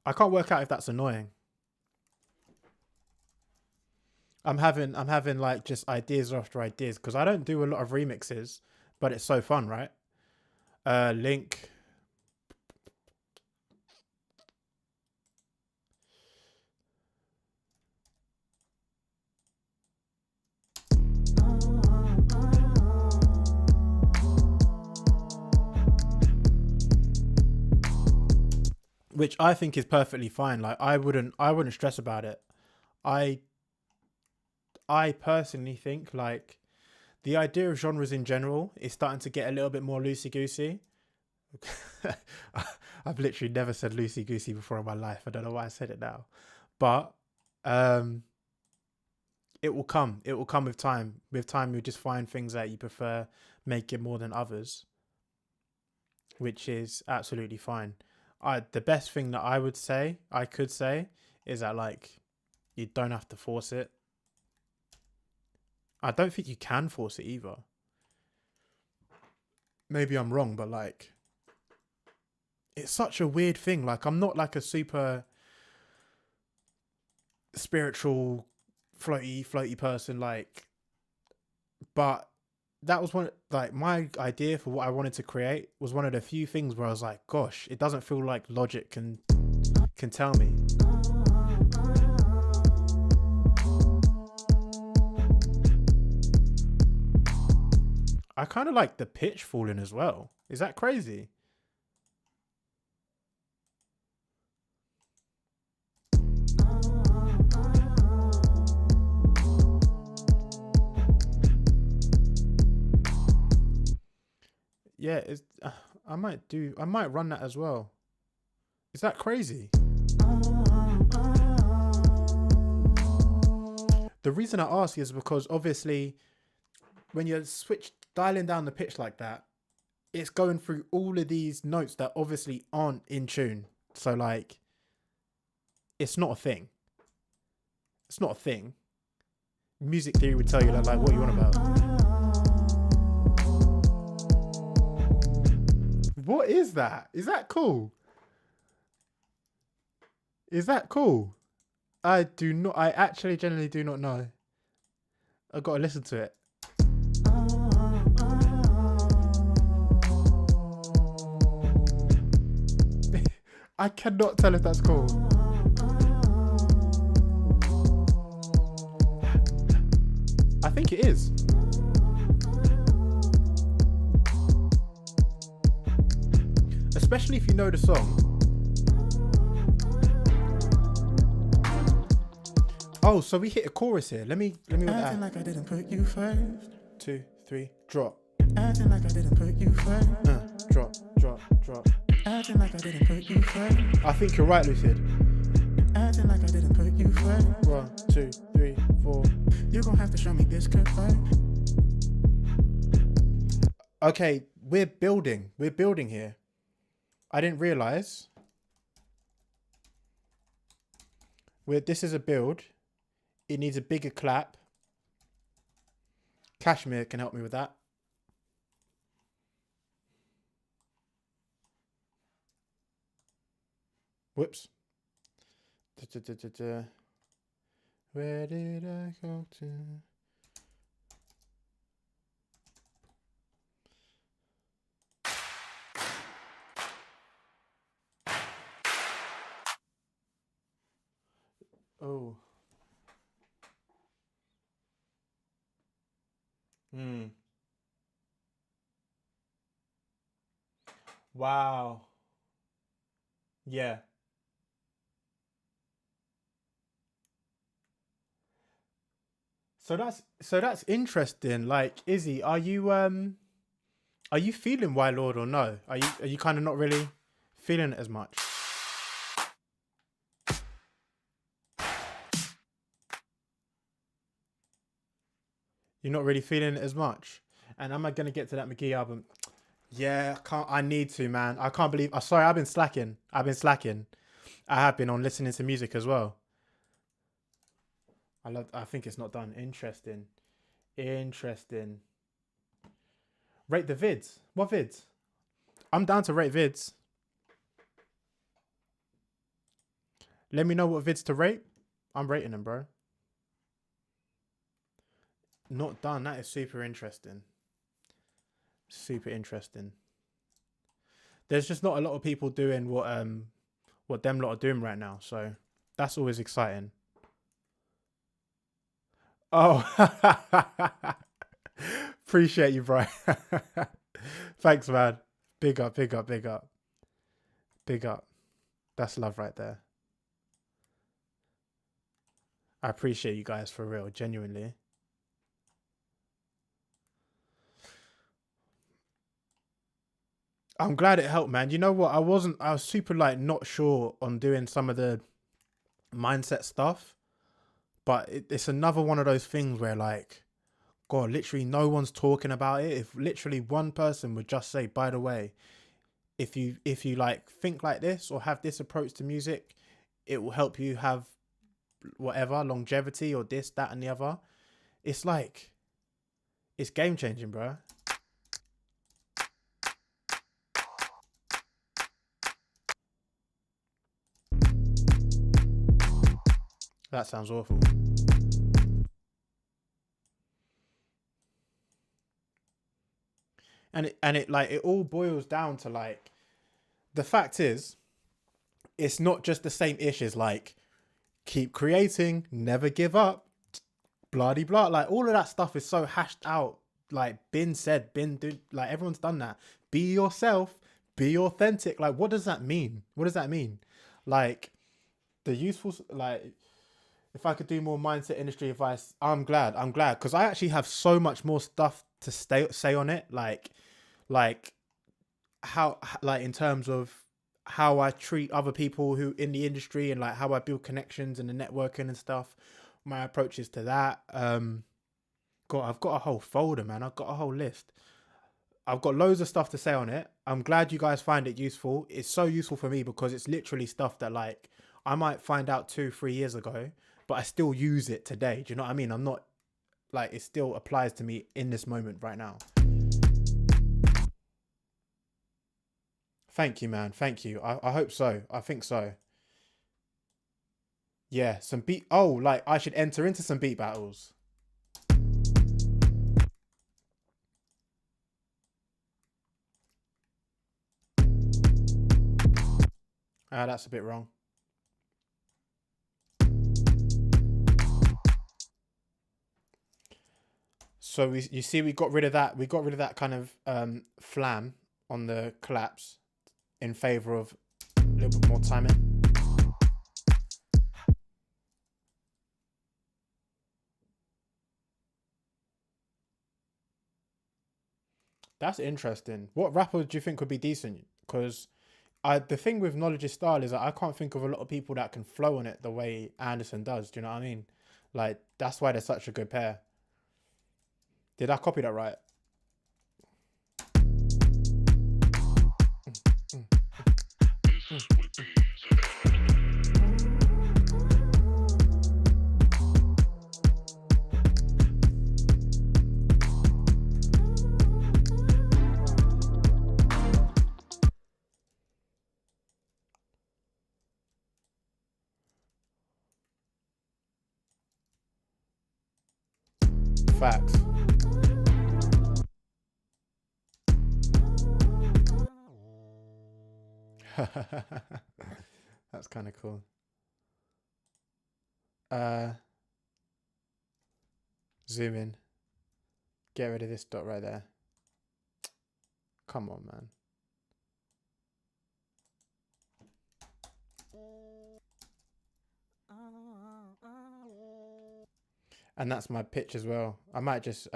I can't work out if that's annoying. I'm having like just ideas after ideas because I don't do a lot of remixes, but it's so fun, right? Link. Which I think is perfectly fine. Like I wouldn't stress about it. I personally think like the idea of genres in general is starting to get a little bit more loosey goosey. I've literally never said loosey goosey before in my life. I don't know why I said it now, but it will come. It will come with time. With time, you'll just find things that you prefer, make it more than others, which is absolutely fine. The best thing that I could say, is that like you don't have to force it. I don't think you can force it either. Maybe I'm wrong, but like it's such a weird thing. Like I'm not like a super spiritual floaty person, like, but that was one, like my idea for what I wanted to create was one of the few things where I was like, gosh, it doesn't feel like logic can tell me. I kind of like the pitch falling as well. Is that crazy? Yeah, it's, I might run that as well. Is that crazy? The reason I ask is because obviously when you're dialing down the pitch like that, it's going through all of these notes that obviously aren't in tune. So like, it's not a thing. It's not a thing. Music theory would tell you that, like, what you want about. What is that? Is that cool? Is that cool? I do not. I actually generally do not know. I've got to listen to it. I cannot tell if that's cool. I think it is. Especially if you know the song. Oh, so we hit a chorus here. Let me Acting like I didn't put you first. 2, 3, drop. Acting like I didn't put you first. Drop. Acting like I didn't put you first. I think you're right, Lucid. Acting like I didn't put you first. 1, 2, 3, 4. You're gonna have to show me this goodbye. Okay, we're building here. I didn't realize. This is a build. It needs a bigger clap. Kashmir can help me with that. Whoops. Where did I go to? Oh. Wow. Yeah. So that's interesting. Like, Izzy, are you feeling Why Lord or no? Are you kind of not really feeling it as much? You're not really feeling it as much. And am I gonna get to that McGee album? Yeah, I need to, man. I can't believe. Sorry, I've been slacking. I have been on listening to music as well. I think it's not done. Interesting. Rate the vids. What vids? I'm down to rate vids. Let me know what vids to rate. I'm rating them, bro. Not done. That is super interesting. There's just not a lot of people doing what them lot are doing right now, so that's always exciting. Oh, appreciate you, bro. Thanks, man. Big up. That's love right there. I appreciate you guys for real, genuinely. I'm glad it helped, man. You know what? I was super like not sure on doing some of the mindset stuff, but it's another one of those things where like, God, literally no one's talking about it. If literally one person would just say, by the way, if you like think like this or have this approach to music, it will help you have whatever longevity or this, that, and the other. It's like, it's game changing, bro. That sounds awful. And it like, it all boils down to like, the fact is, it's not just the same ish as like, keep creating, never give up, blah de blah. Like all of that stuff is so hashed out, like been said, been do, like everyone's done that. Be yourself, be authentic. Like what does that mean? Like the useful, like if I could do more mindset industry advice, I'm glad because I actually have so much more stuff to say on it. Like how, like in terms of how I treat other people who in the industry and like how I build connections and the networking and stuff, my approaches to that. I've got a whole folder, man. I've got a whole list. I've got loads of stuff to say on it. I'm glad you guys find it useful. It's so useful for me because it's literally stuff that like I might find out 2-3 years ago, but I still use it today. Do you know what I mean? I'm not like, it still applies to me in this moment right now. Thank you, man. Thank you. I hope so. I think so. Yeah, some beat. Oh, like I should enter into some beat battles. Ah, that's a bit wrong. So you see, we got rid of that. We got rid of that kind of flam on the collapse in favor of a little bit more timing. That's interesting. What rapper do you think would be decent? Because the thing with Knowledge's style is that I can't think of a lot of people that can flow on it the way Anderson does. Do you know what I mean? Like, that's why they're such a good pair. Did I copy that right? Facts. That's kind of cool. Zoom in. Get rid of this dot right there. Come on, man. And that's my pitch as well. I might just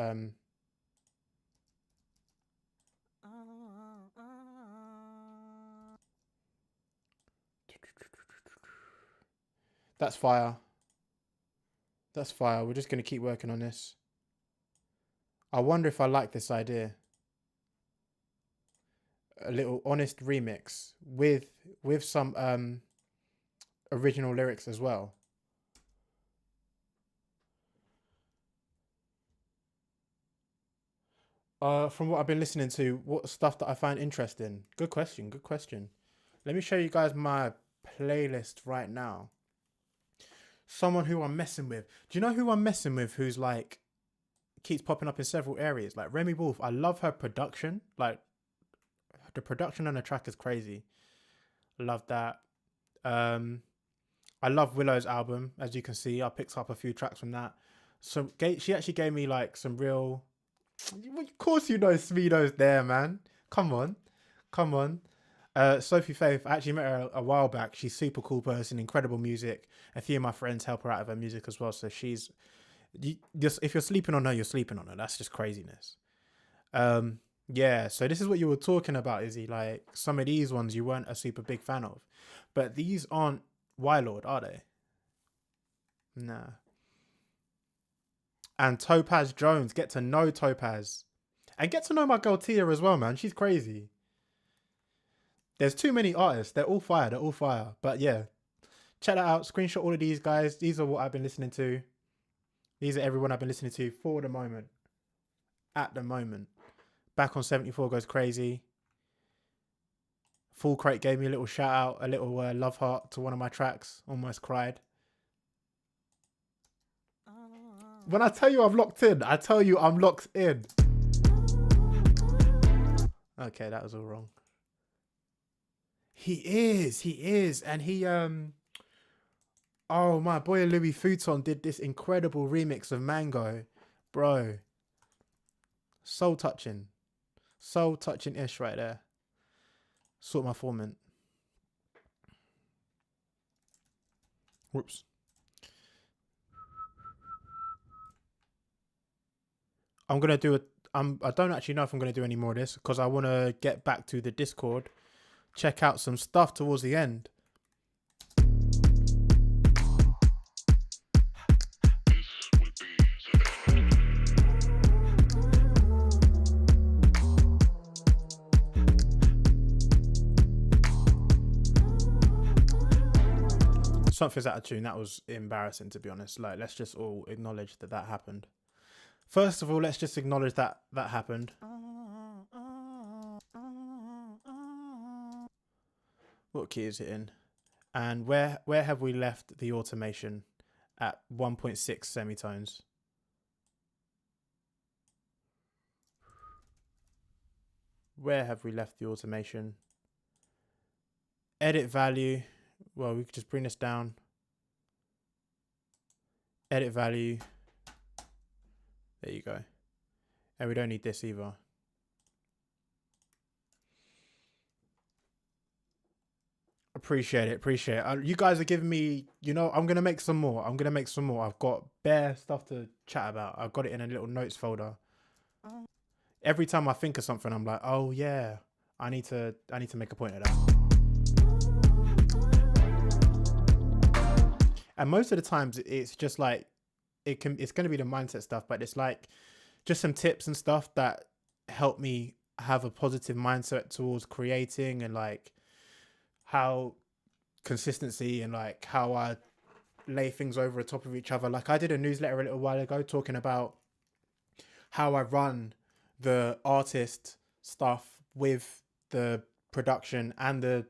that's fire. That's fire. We're just going to keep working on this. I wonder if I like this idea. A little honest remix with some original lyrics as well. From what I've been listening to, what stuff that I find interesting? Good question. Good question. Let me show you guys my playlist right now. Someone who I'm messing with. Do you know who I'm messing with? Who's like keeps popping up in several areas? Like Remy Wolf. I love her production. Like the production on the track is crazy. Love that. I love Willow's album. As you can see, I picked up a few tracks from that. So she actually gave me like some real. Of course you know Smeedo's there, man. Come on. Sophie Faith, I actually met her a while back. She's super cool person, incredible music. A few of my friends help her out with her music as well. So she's just, if you're sleeping on her, you're sleeping on her. That's just craziness. Yeah, so this is what you were talking about, Izzy. Like some of these ones you weren't a super big fan of. But these aren't Wylord, are they? Nah. And Topaz Jones, get to know Topaz. And get to know my girl Tia as well, man. She's crazy. There's too many artists. They're all fire. But yeah, check that out. Screenshot all of these guys. These are what I've been listening to. These are everyone I've been listening to for the moment. At the moment. Back on 74 goes crazy. Full Crate gave me a little shout out, a little love heart to one of my tracks. Almost cried. When I tell you I'm locked in, I tell you I'm locked in. Okay, that was all wrong. He is. And he, oh, my boy Louis Futon did this incredible remix of Mango. Bro. Soul touching ish right there. Sort my formant. Whoops. I'm going to do I don't actually know if I'm going to do any more of this because I want to get back to the Discord, check out some stuff towards the end. Something's out of tune. That was embarrassing, to be honest. Like, let's just all acknowledge that that happened. First of all, let's just acknowledge that that happened. What key is it in? And where have we left the automation at 1.6 semitones? Where have we left the automation? Edit value. Well, we could just bring this down. Edit value. There you go. And we don't need this either. Appreciate it. Appreciate it. You guys are giving me, you know, I'm going to make some more. I've got bare stuff to chat about. I've got it in a little notes folder. Every time I think of something, I'm like, oh yeah, I need to make a point of that. And most of the times it's just like, it's going to be the mindset stuff, but it's like just some tips and stuff that help me have a positive mindset towards creating, and like how consistency and like how I lay things over the top of each other. Like I did a newsletter a little while ago talking about how I run the artist stuff with the production and the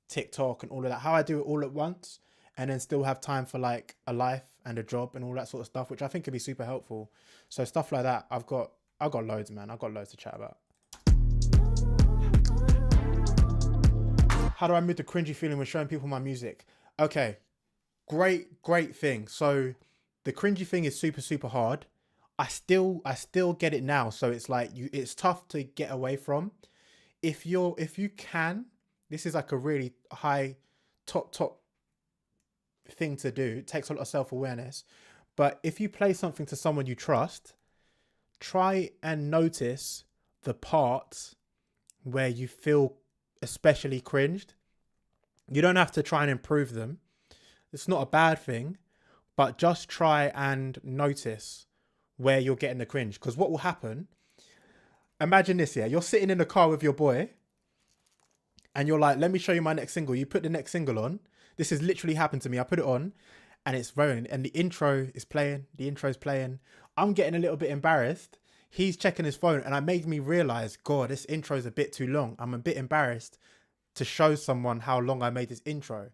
TikTok and all of that, how I do it all at once and then still have time for like a life and a job and all that sort of stuff, which I think could be super helpful. So stuff like that, I've got loads, man. I've got loads to chat about. How do I move the cringy feeling when showing people my music? Okay, great thing. So the cringy thing is super hard. I still get it now. So it's like it's tough to get away from. If you can, this is like a really high top thing to do. It takes a lot of self-awareness. But if you play something to someone you trust, try and notice the parts where you feel especially cringed. You don't have to try and improve them. It's not a bad thing, but just try and notice where you're getting the cringe. Because what will happen, imagine this, yeah, you're sitting in the car with your boy and you're like, let me show you my next single. You put the next single on. This has literally happened to me. I put it on and it's rolling and the intro is playing. I'm getting a little bit embarrassed. He's checking his phone and it made me realize, God, this intro is a bit too long. I'm a bit embarrassed to show someone how long I made this intro.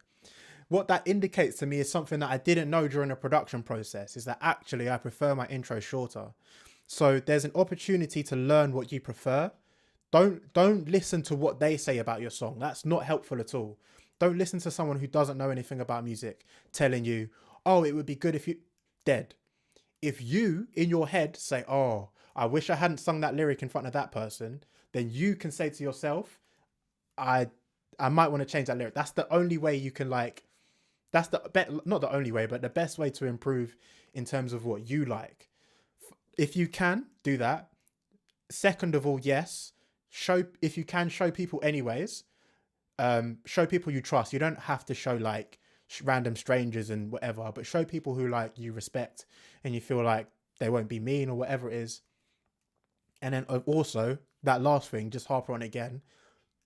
What that indicates to me is something that I didn't know during the production process, is that actually I prefer my intro shorter. So there's an opportunity to learn what you prefer. Don't listen to what they say about your song. That's not helpful at all. Don't listen to someone who doesn't know anything about music telling you, oh, it would be good if you... Dead. If you, in your head, say, oh, I wish I hadn't sung that lyric in front of that person, then you can say to yourself, I might want to change that lyric. That's the only way you can like... That's not the only way, but the best way to improve in terms of what you like. If you can do that. Second of all, yes, if you can show people anyways, show people you trust. You don't have to show like random strangers and whatever, but show people who like you respect and you feel like they won't be mean or whatever it is. And then also that last thing, just harper on again,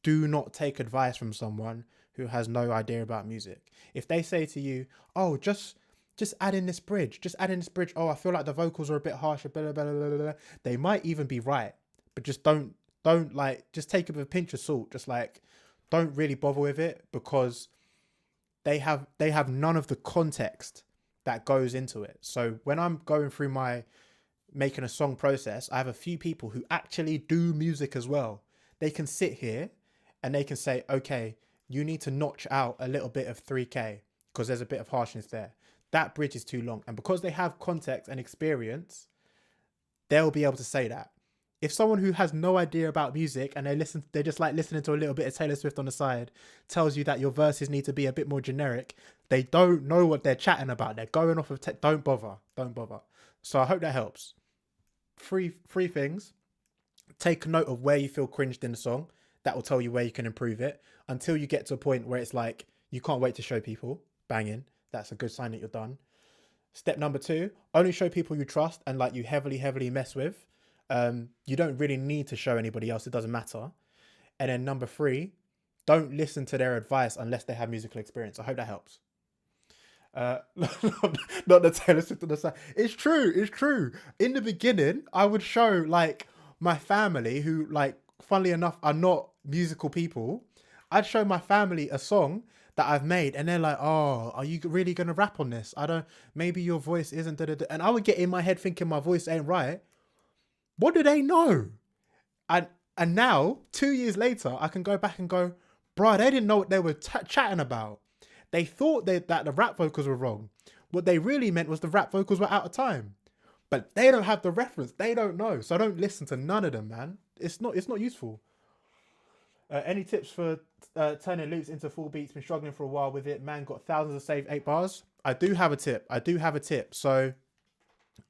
do not take advice from someone who has no idea about music. If they say to you, oh, just add in this bridge, oh, I feel like the vocals are a bit harsh, blah, blah, blah, blah, blah. They might even be right, but just don't like, just take it with a pinch of salt. Just like, don't really bother with it, because they have none of the context that goes into it. So when I'm going through my making a song process, I have a few people who actually do music as well. They can sit here and they can say, okay, you need to notch out a little bit of 3K because there's a bit of harshness there. That bridge is too long. And because they have context and experience, they'll be able to say that. If someone who has no idea about music and they just like listening to a little bit of Taylor Swift on the side tells you that your verses need to be a bit more generic, they don't know what they're chatting about. They're going off of don't bother. So I hope that helps. Three things. Take note of where you feel cringed in the song. That will tell you where you can improve it, until you get to a point where it's like you can't wait to show people. Banging. That's a good sign that you're done. Step number 2, only show people you trust and like you heavily mess with. You don't really need to show anybody else. It doesn't matter. And then number 3, don't listen to their advice unless they have musical experience. I hope that helps. Not the Taylor Swift on the side. It's true. It's true. In the beginning, I would show like my family, who like, funnily enough, are not musical people. I'd show my family a song that I've made, and they're like, "Oh, are you really gonna rap on this? I don't. Maybe your voice isn't." Da, da, da. And I would get in my head thinking my voice ain't right. What do they know? And and now 2 years later, I can go back and go, "Bro, they didn't know what they were chatting about. They thought that the rap vocals were wrong. What they really meant was the rap vocals were out of time. But they don't have the reference. They don't know. So I don't listen to none of them, man. It's not useful." Any tips for turning loops into full beats? Been struggling for a while with it. Man, got thousands of saved 8 bars. I do have a tip. So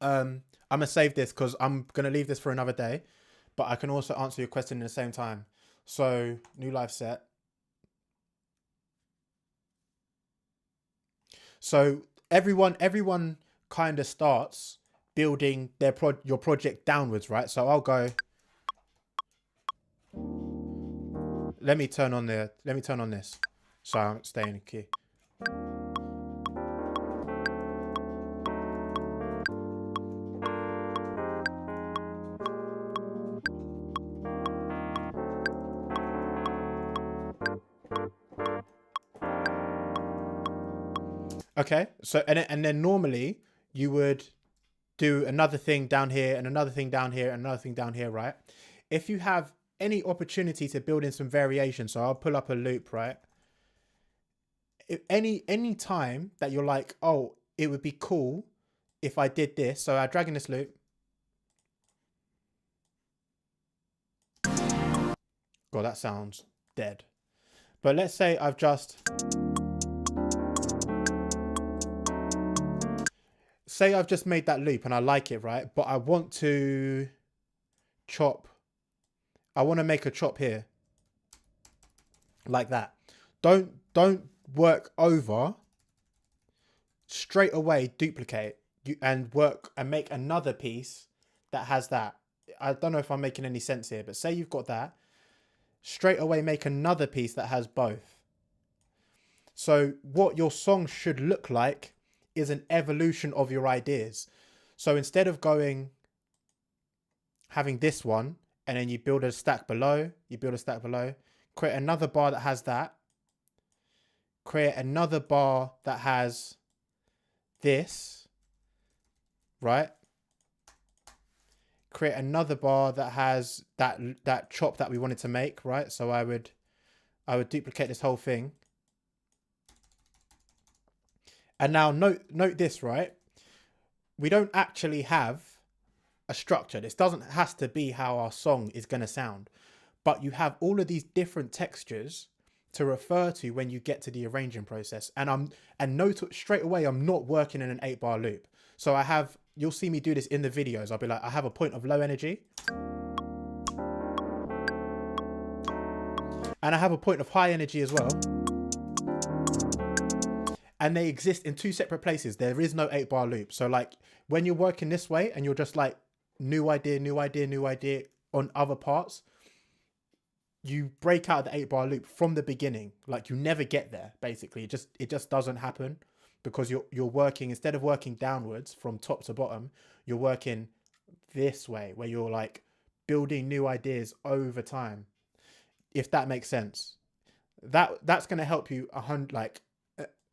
I'm gonna save this because I'm gonna leave this for another day. But I can also answer your question in the same time. So new live set. So everyone kind of starts building your project downwards, right? So I'll go. Let me turn on this. So I'm staying in key. Okay. So and then normally you would do another thing down here and another thing down here and another thing down here, right? If you have any opportunity to build in some variation, so I'll pull up a loop, right? If any time that you're like, oh, it would be cool if I did this. So I drag in this loop. God, that sounds dead. But let's say I've just made that loop and I like it, right? But I want to make a chop here. Like that. Don't work over. Straight away duplicate and make another piece that has that. I don't know if I'm making any sense here, but say you've got that. Straight away make another piece that has both. So what your song should look like is an evolution of your ideas. So instead of having this one, and then you build a stack below, create another bar that has that, create another bar that has this, right? Create another bar that has that chop that we wanted to make, right? So I would duplicate this whole thing. And now note this, right? We don't actually have a structure. This has to be how our song is going to sound. But you have all of these different textures to refer to when you get to the arranging process. And note straight away, I'm not working in an 8-bar loop. So you'll see me do this in the videos. I'll be like, I have a point of low energy. And I have a point of high energy as well. And they exist in 2 separate places. There is no 8-bar loop. So like when you're working this way and you're just like new idea on other parts, you break out the 8-bar loop from the beginning. Like you never get there, basically. It just doesn't happen because you're working, instead of working downwards from top to bottom, you're working this way where you're like building new ideas over time. If that makes sense. That's going to help you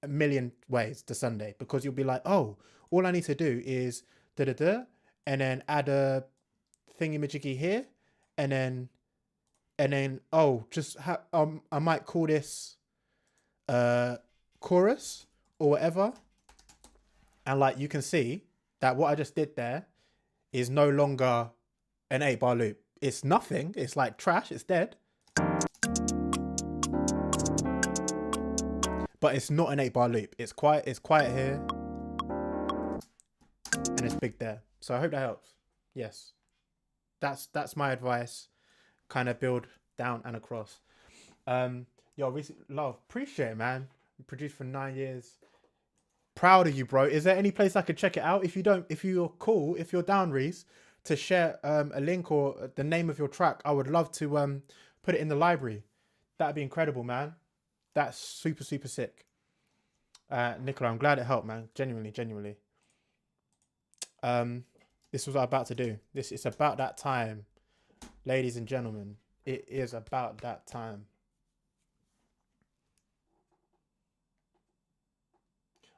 a million ways to Sunday, because you'll be like, oh, all I need to do is and then add a thingy-majiggy here, and then oh, I might call this chorus or whatever, and like you can see that what I just did there is no longer an 8-bar loop. It's nothing. It's like trash. It's dead. But it's not an 8-bar loop. It's quiet here. And it's big there. So I hope that helps. Yes. That's my advice. Kind of build down and across. Love. Appreciate it, man. Produced for 9 years. Proud of you, bro. Is there any place I could check it out? If you're cool, if you're down, Reese, to share a link or the name of your track, I would love to put it in the library. That'd be incredible, man. That's super, super sick. Nicola, I'm glad it helped, man. Genuinely, genuinely. This was what I'm about to do. It's about that time, ladies and gentlemen. It is about that time.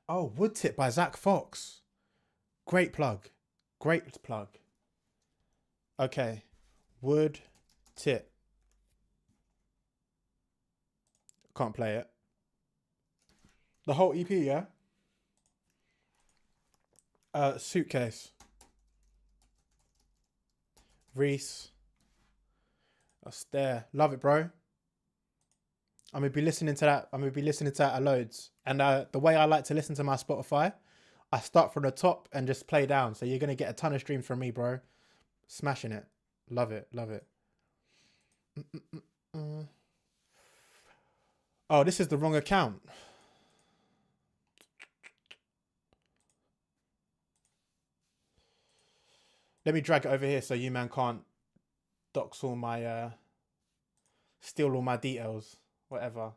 Oh, Wood Tip by Zach Fox. Great plug. Great plug. Okay. Wood Tip. Can't play it. The whole EP, yeah? Suitcase. Reese. That's there. Love it, bro. I'm gonna be listening to that. I'm gonna be listening to that loads. And the way I like to listen to my Spotify, I start from the top and just play down. So you're gonna get a ton of streams from me, bro. Smashing it. Love it. Love it. Oh, this is the wrong account. Let me drag it over here so you man can't dox all my steal all my details. Whatever.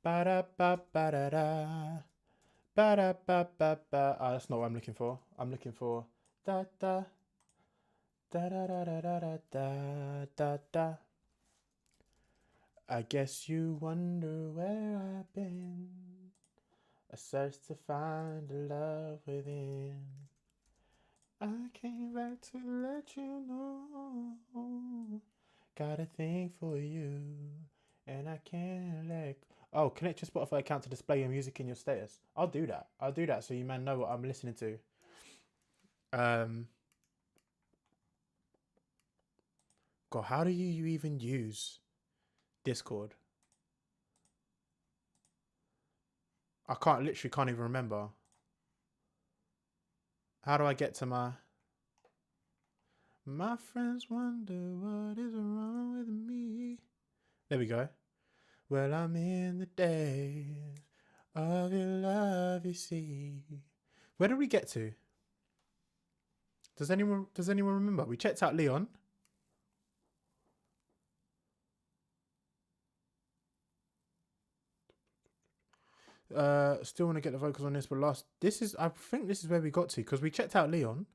Ba-da-ba-ba-da-da. Ba-da-ba-ba-ba. Oh, that's not what I'm looking for. I'm looking for da-da. Da-da-da-da-da-da-da-da. I guess you wonder where I've been. I search to find the love within. I came back to let you know. Got a thing for you, and I can't let. Oh, connect your Spotify account to display your music in your status. I'll do that. I'll do that so you man know what I'm listening to. God, how do you even use Discord? I literally can't even remember. How do I get to my friends wonder what is wrong with me? There we go. Well, I'm in the days of your love, you see. Where did we get to? Does anyone remember? We checked out Leon. Still want to get the vocals on this, but I think this is where we got to, because we checked out Leon.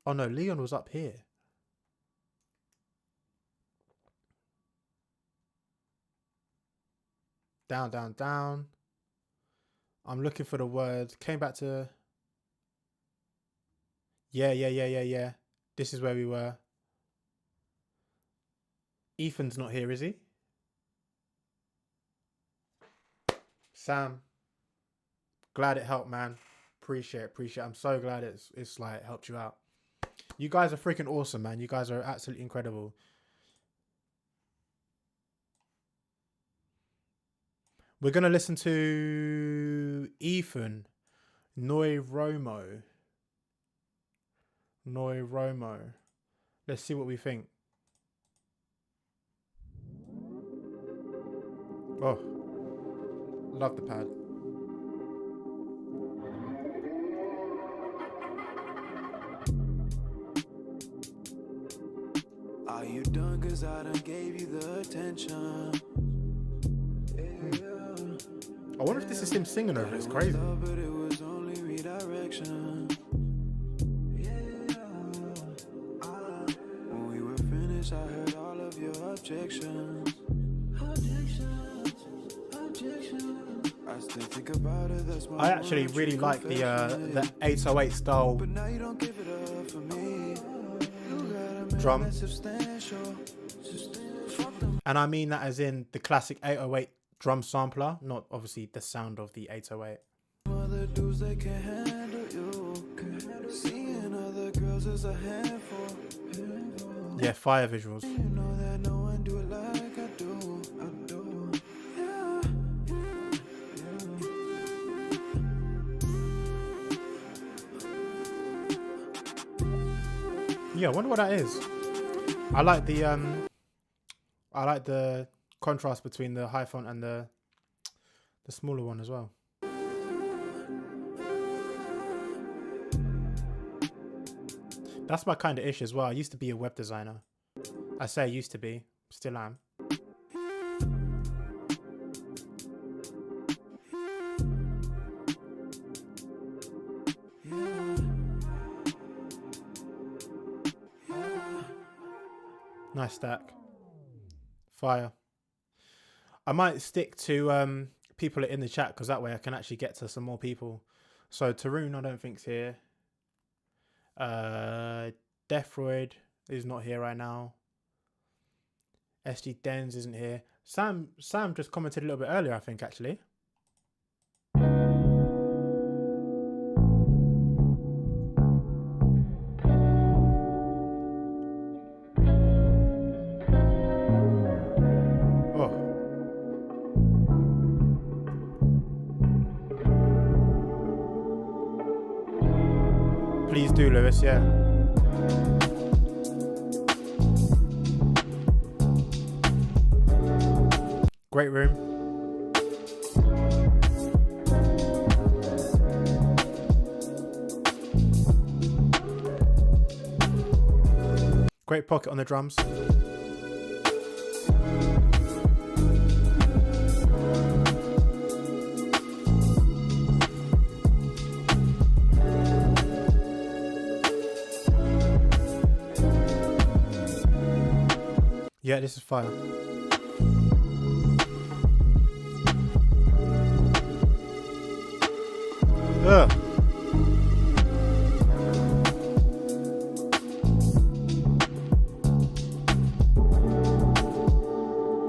Oh no, Leon was up here. Down, down, down. I'm looking for the word. Came back to. Yeah. This is where we were. Ethan's not here, is he? Sam. Glad it helped, man. Appreciate it. I'm so glad it's like helped you out. You guys are freaking awesome, man. You guys are absolutely incredible. We're gonna listen to Ethan Noi Romo. Let's see what we think. Oh, love the pad. Are you done? Cause I done gave you the attention. I wonder if this is him singing over it. It's crazy. But it was only redirection. When we were finished, I heard all of your objections. I still think about it. That's why I actually really like the 808 style but now you don't give it up for me. drum. And I mean that as in the classic 808 drum sampler, not obviously the sound of the 808. Other dudes, they can't handle you. Seeing other girls is a handful. Yeah, fire visuals. You know that no one do it like I do. Yeah, I wonder what that is. I like the contrast between the high font and the smaller one as well. That's my kind of ish as well. I used to be a web designer. I say I used to be, still am. Nice stack. Fire. I might stick to people in the chat because that way I can actually get to some more people. So Tarun, I don't think's here. Deathroid is not here right now. SG Dens isn't here. Sam just commented a little bit earlier, I think, actually. Please do, Lewis, yeah. Great room. Great pocket on the drums. Yeah, this is fire. Ugh.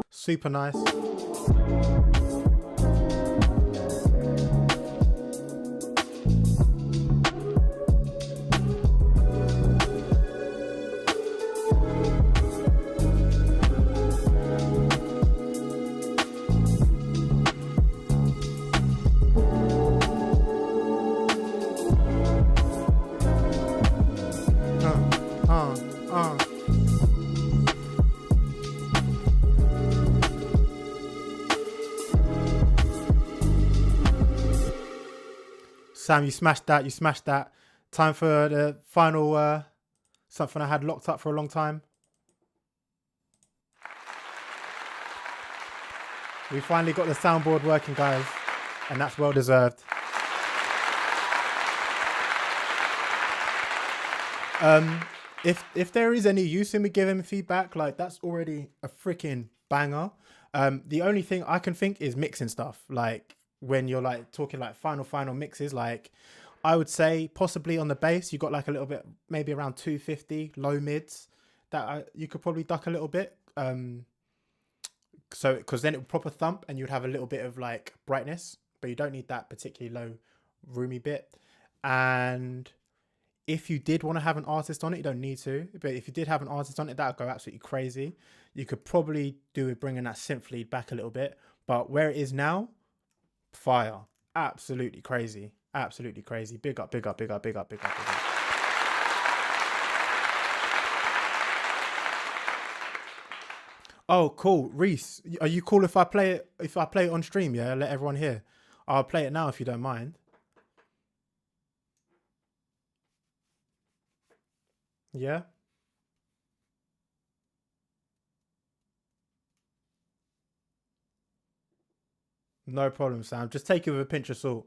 Super nice. Sam, you smashed that. You smashed that. Time for the final, something I had locked up for a long time. We finally got the soundboard working, guys, and that's well deserved. If there is any use in me giving feedback, like that's already a freaking banger. The only thing I can think is mixing stuff, like when you're like talking like final mixes, like I would say possibly on the bass you got like a little bit, maybe around 250 low mids that you could probably duck a little bit, so because then it would proper thump and you'd have a little bit of like brightness, but you don't need that particularly low roomy bit. And if you did want to have an artist on it, you don't need to, but if you did have an artist on it, that would go absolutely crazy. You could probably do it bringing that synth lead back a little bit, but where it is now, fire. Absolutely crazy. Absolutely crazy. Big up, big up, big up, big up, big up, big up. Oh, cool. Reese, are you cool if I play it on stream? Yeah, let everyone hear. I'll play it now if you don't mind. Yeah. No problem, Sam. Just take it with a pinch of salt.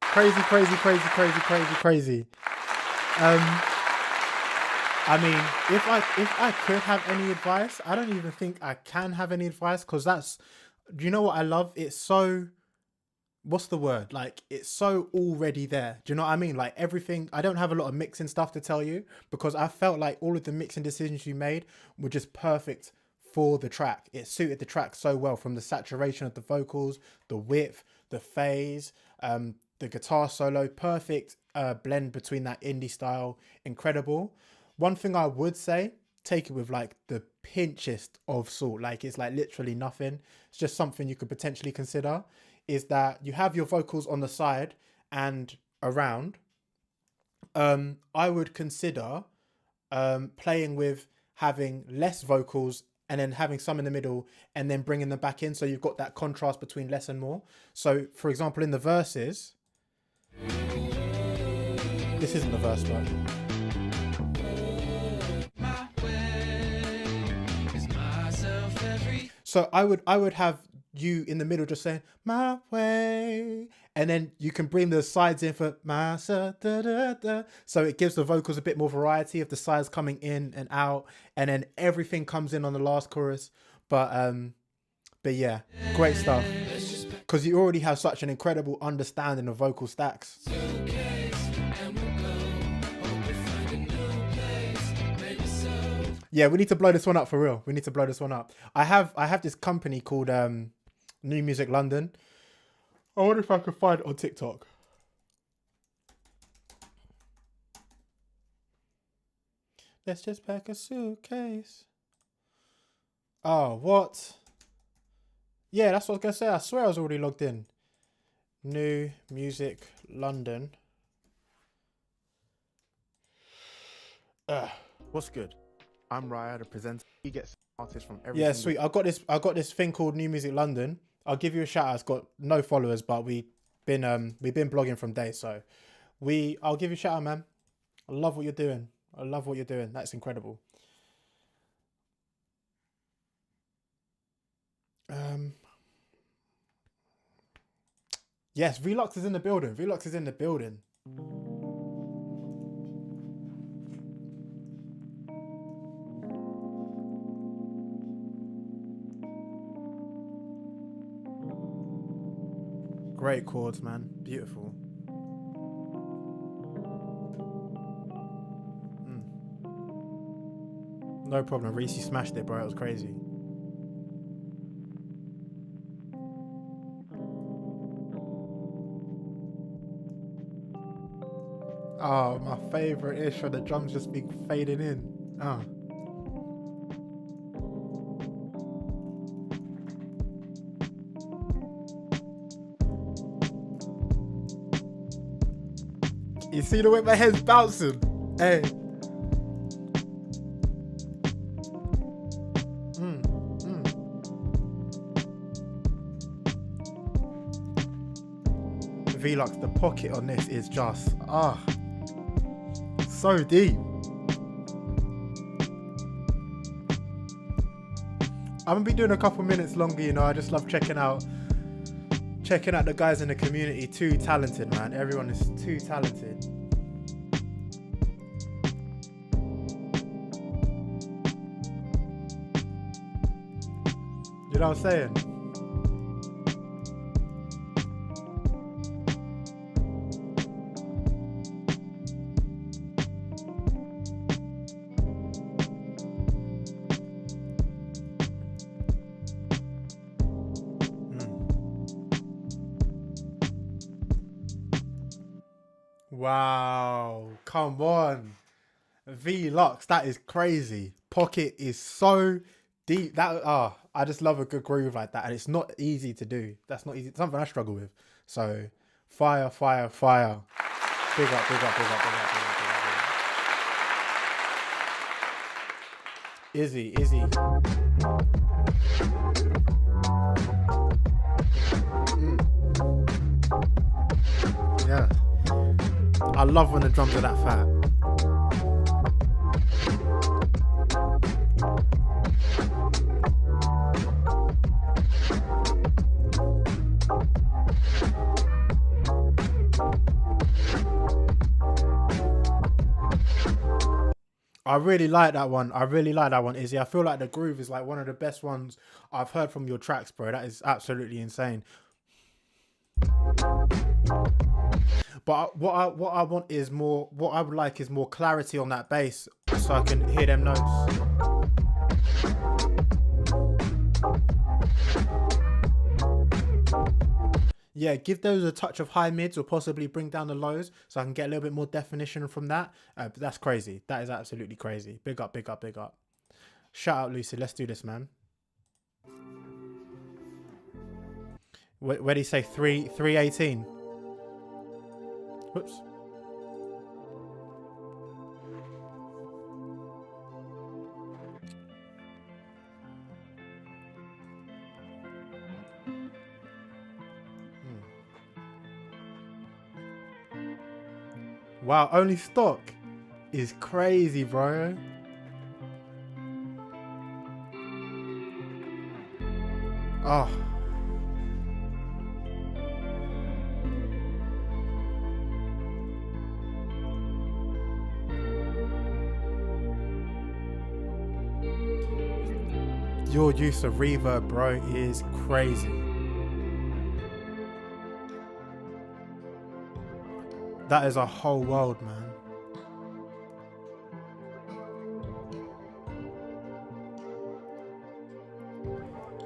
Crazy, crazy, crazy, crazy, crazy, crazy. I mean, if I could have any advice, I don't even think I can have any advice, because that's, do you know what I love? It's so, what's the word? Like, it's so already there. Do you know what I mean? Like everything, I don't have a lot of mixing stuff to tell you, because I felt like all of the mixing decisions you made were just perfect for the track. It suited the track so well, from the saturation of the vocals, the width, the phase, the guitar solo, perfect blend between that indie style, incredible. One thing I would say, take it with like the pinchest of salt, like it's like literally nothing. It's just something you could potentially consider, is that you have your vocals on the side and around. I would consider playing with having less vocals and then having some in the middle and then bringing them back in. So you've got that contrast between less and more. So for example, in the verses, this isn't the verse, but so I would have you in the middle just saying my way, and then you can bring the sides in for myself, da, da, da. So it gives the vocals a bit more variety of the sides coming in and out, and then everything comes in on the last chorus. But yeah, great stuff, because you already have such an incredible understanding of vocal stacks. Yeah, we need to blow this one up for real. We need to blow this one up. I have this company called New Music London. I wonder if I can find it on TikTok. Let's just pack a suitcase. Oh, what? Yeah, that's what I was gonna say. I swear I was already logged in. New Music London. What's good? I'm Rya, the presenter. He gets artists from every Yeah, single... sweet. I got this thing called New Music London. I'll give you a shout out. It's got no followers, but we've been blogging from day, so I'll give you a shout out, man. I love what you're doing. I love what you're doing. That's incredible. Yes, Velux is in the building. Velux is in the building. Great chords, man. Beautiful. No problem. Reese, you smashed it, bro. It was crazy. Oh, my favorite is for the drums just be fading in. Oh. You see the way my head's bouncing? Hey. Velux, the pocket on this is just, so deep. I'm gonna be doing a couple minutes longer, you know. I just love checking out the guys in the community. Too talented, man. Everyone is too talented. You know what I'm saying? Wow, come on. Velux, that is crazy. Pocket is so deep. That I just love a good groove like that, and it's not easy to do. That's not easy. It's something I struggle with. So fire, fire, fire. Big up, big up, big up, big up, big up, big up, big up. Izzy. Yeah. I love when the drums are that fat. I really like that one. Izzy. I feel like the groove is like one of the best ones I've heard from your tracks, bro. That is absolutely insane. But what I want is more. What I would like is more clarity on that bass, so I can hear them notes. Yeah, give those a touch of high mids, or possibly bring down the lows, so I can get a little bit more definition from that. But that's crazy. That is absolutely crazy. Big up, big up, big up. Shout out, Lucy. Let's do this, man. Where do you say 318? Whoops. Wow, only stock is crazy, bro. Oh. Your use of reverb, bro, is crazy. That is a whole world, man.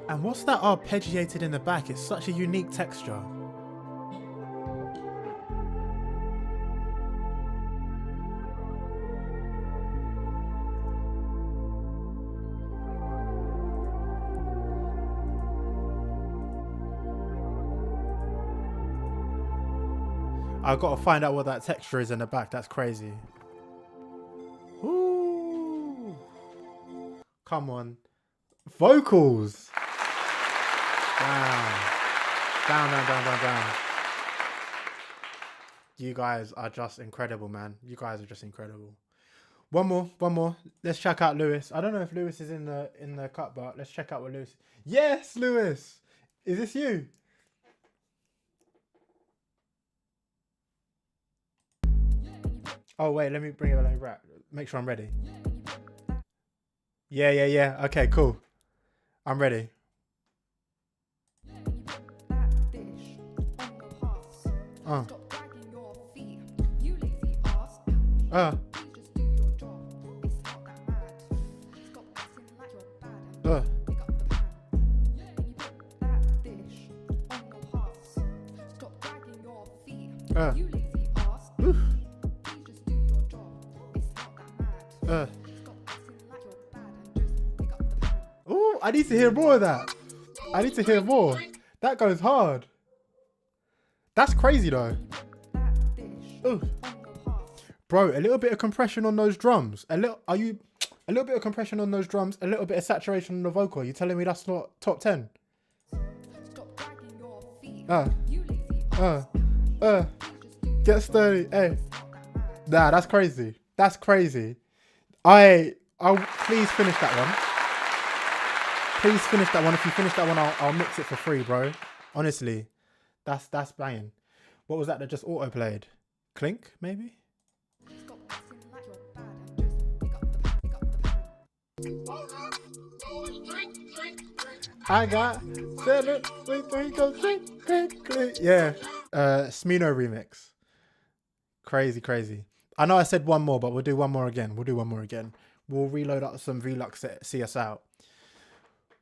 And what's that arpeggiated in the back? It's such a unique texture. I've got to find out what that texture is in the back. That's crazy. Ooh. Come on. Vocals. Down. Down, down, down, down, down. You guys are just incredible, man. You guys are just incredible. One more. Let's check out Lewis. I don't know if Lewis is in the cut, but let's check out what Lewis. Yes, Lewis. Is this you? Oh wait, let me bring it like rap. Make sure I'm ready. Yeah. Okay, cool. I'm ready. Uh. Oh, I need to hear more of that. I need to hear more. That goes hard. That's crazy though. Ooh. Bro, a little bit of compression on those drums. A little bit of compression on those drums, a little bit of saturation on the vocal. Are you telling me that's not top 10? Get sturdy. Hey. Nah, that's crazy. That's crazy. I'll please finish that one. Please finish that one. If you finish that one, I'll mix it for free, bro. Honestly. That's banging. What was that that just auto played? Clink, maybe? I got 7, 3, go drink. Yeah. Smino remix. Crazy. I know I said one more, but we'll do one more again. We'll reload up some Velux to see us out.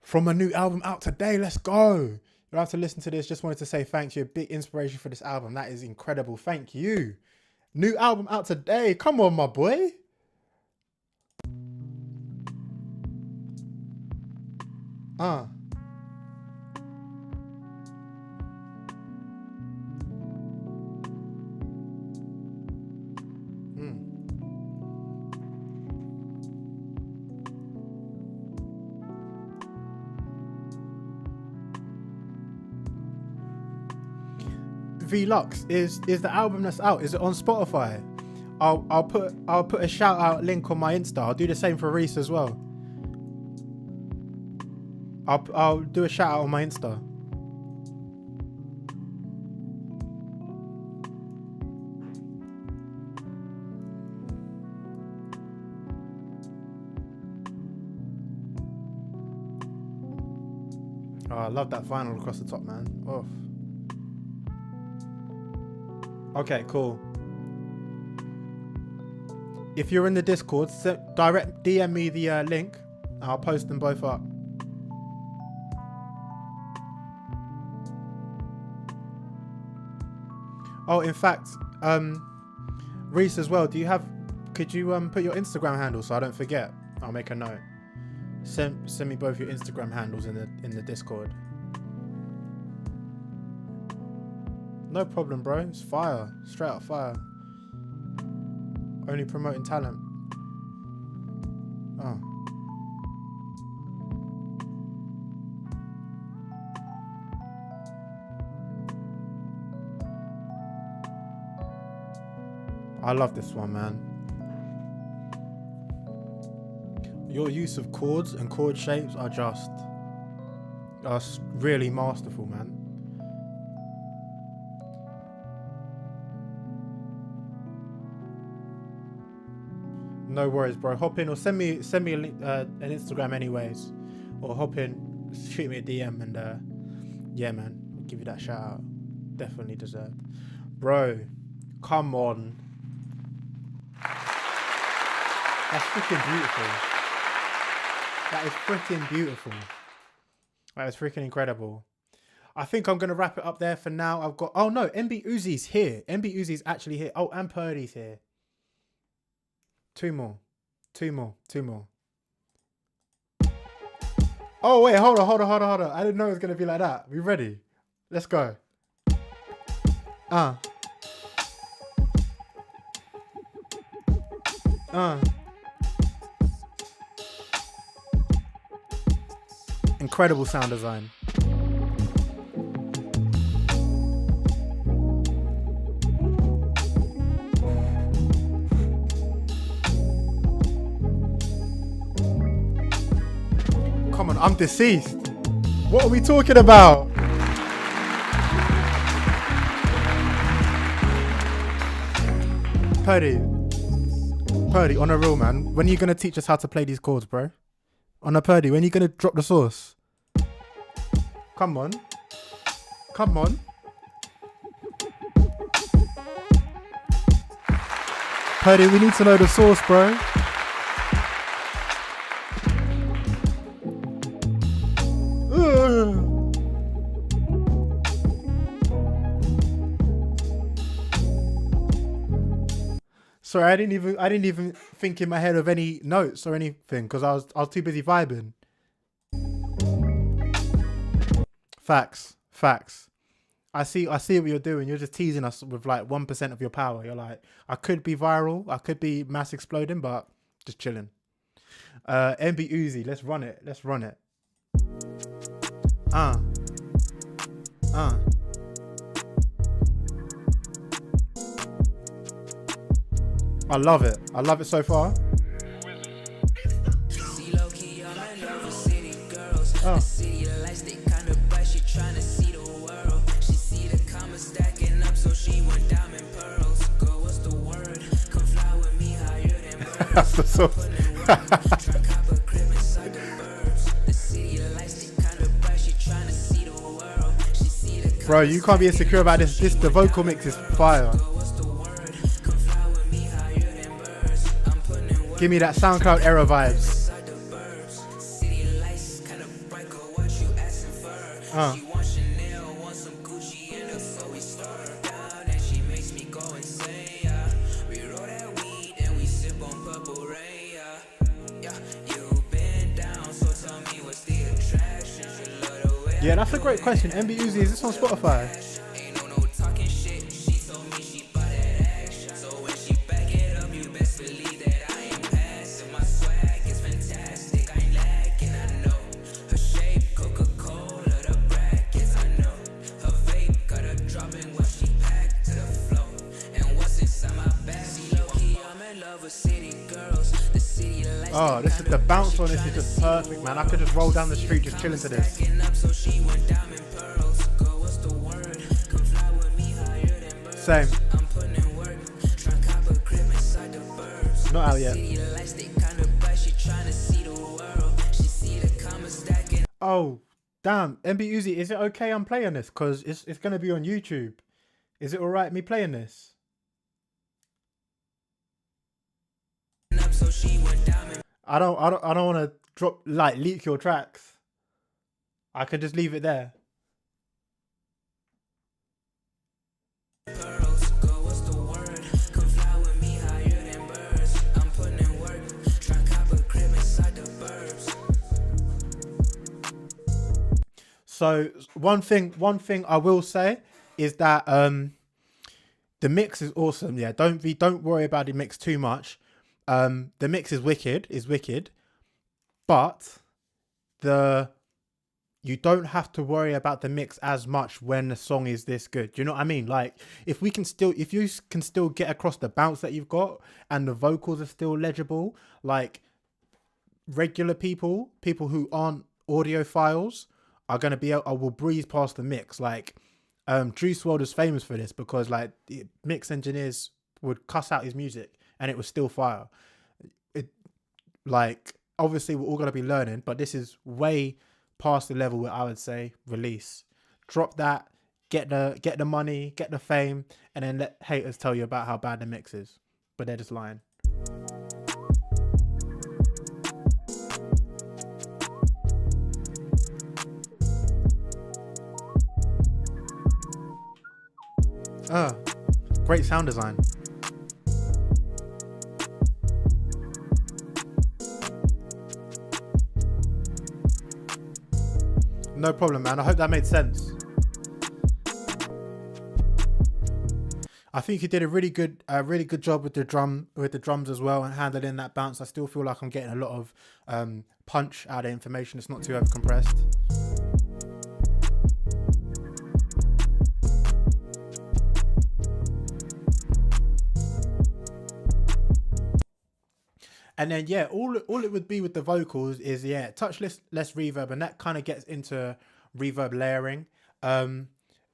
From a new album out today, let's go. You don't have to listen to this. Just wanted to say thank you. A big inspiration for this album. That is incredible. Thank you. New album out today. Come on, my boy. Velux is the album that's out. Is it on Spotify? I'll put a shout out link on my Insta. I'll do the same for Reese as well. I'll do a shout out on my Insta. Oh, I love that vinyl across the top, man. Oh. Okay, cool. If you're in the Discord, direct DM me the link. I'll post them both up. Oh, in fact, Reese as well. Could you put your Instagram handle so I don't forget? I'll make a note. Send me both your Instagram handles in the Discord. No problem, bro. It's fire. Straight up fire. Only promoting talent. Oh. I love this one, man. Your use of chords and chord shapes are really masterful, man. No worries, bro. Hop in or send me a link, an Instagram anyways, or hop in, shoot me a DM, and yeah, man, I'll give you that shout out. Definitely deserved, bro. Come on, that's freaking beautiful. That is freaking beautiful. That is freaking incredible. I think I'm gonna wrap it up there for now. I've got, oh no, MB Uzi's here. MB Uzi's actually here. Oh, and Purdy's here. Two more. Oh wait, hold on. I didn't know it was gonna be like that. We ready? Let's go. Incredible sound design. Come on, I'm deceased. What are we talking about? Purdy, on a real, man, when are you gonna teach us how to play these chords, bro? On a Purdy, when are you gonna drop the sauce? Come on. Purdy, we need to know the sauce, bro. Sorry, I didn't even think in my head of any notes or anything because I was too busy vibing. Facts. I see what you're doing. You're just teasing us with like 1% of your power. You're like, I could be viral, I could be mass exploding, but just chilling. MB Uzi, let's run it. I love it so far. That's the sauce. Bro, you can't be insecure about this. The vocal mix is fire. Give me that SoundCloud era vibes. Yeah, that's a great question. MB Uzi, is this on Spotify? Oh, this is the bounce on this is just perfect, man. I could just roll down the street just chilling to this. Same. Not out yet. Oh, damn. MB Uzi, is it okay I'm playing this? Because it's going to be on YouTube. Is it alright me playing this? I don't want to leak your tracks. I could just leave it there. So one thing I will say is that the mix is awesome. Yeah, don't worry about the mix too much. The mix is wicked, but the you don't have to worry about the mix as much when the song is this good. Do you know what I mean? Like if you can still get across the bounce that you've got and the vocals are still legible, like regular people who aren't audiophiles are going to be able, I will breeze past the mix. Like Juice WRLD is famous for this because like the mix engineers would cuss out his music and it was still fire. It, like obviously we're all going to be learning, but this is way past the level where I would say release, drop that, get the money, get the fame, and then let haters tell you about how bad the mix is, but they're just lying. Great sound design. No problem, man. I hope that made sense. I think you did a really good job with the drums as well, and handling that bounce. I still feel like I'm getting a lot of punch out of information. It's not too over compressed. And then yeah, all it would be with the vocals is touch less reverb, and that kind of gets into reverb layering. A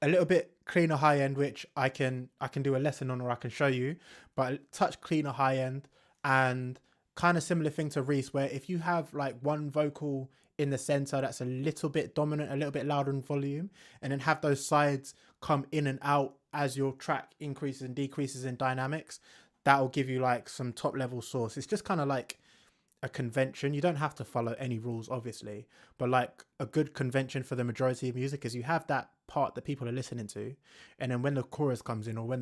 little bit cleaner high end, which I can do a lesson on, or I can show you, but touch cleaner high end, and kind of similar thing to Reese, where if you have like one vocal in the center that's a little bit dominant, a little bit louder in volume, and then have those sides come in and out as your track increases and decreases in dynamics, that will give you like some top level source. It's just kind of like a convention. You don't have to follow any rules, obviously, but like a good convention for the majority of music is you have that part that people are listening to, and then when the chorus comes in, or when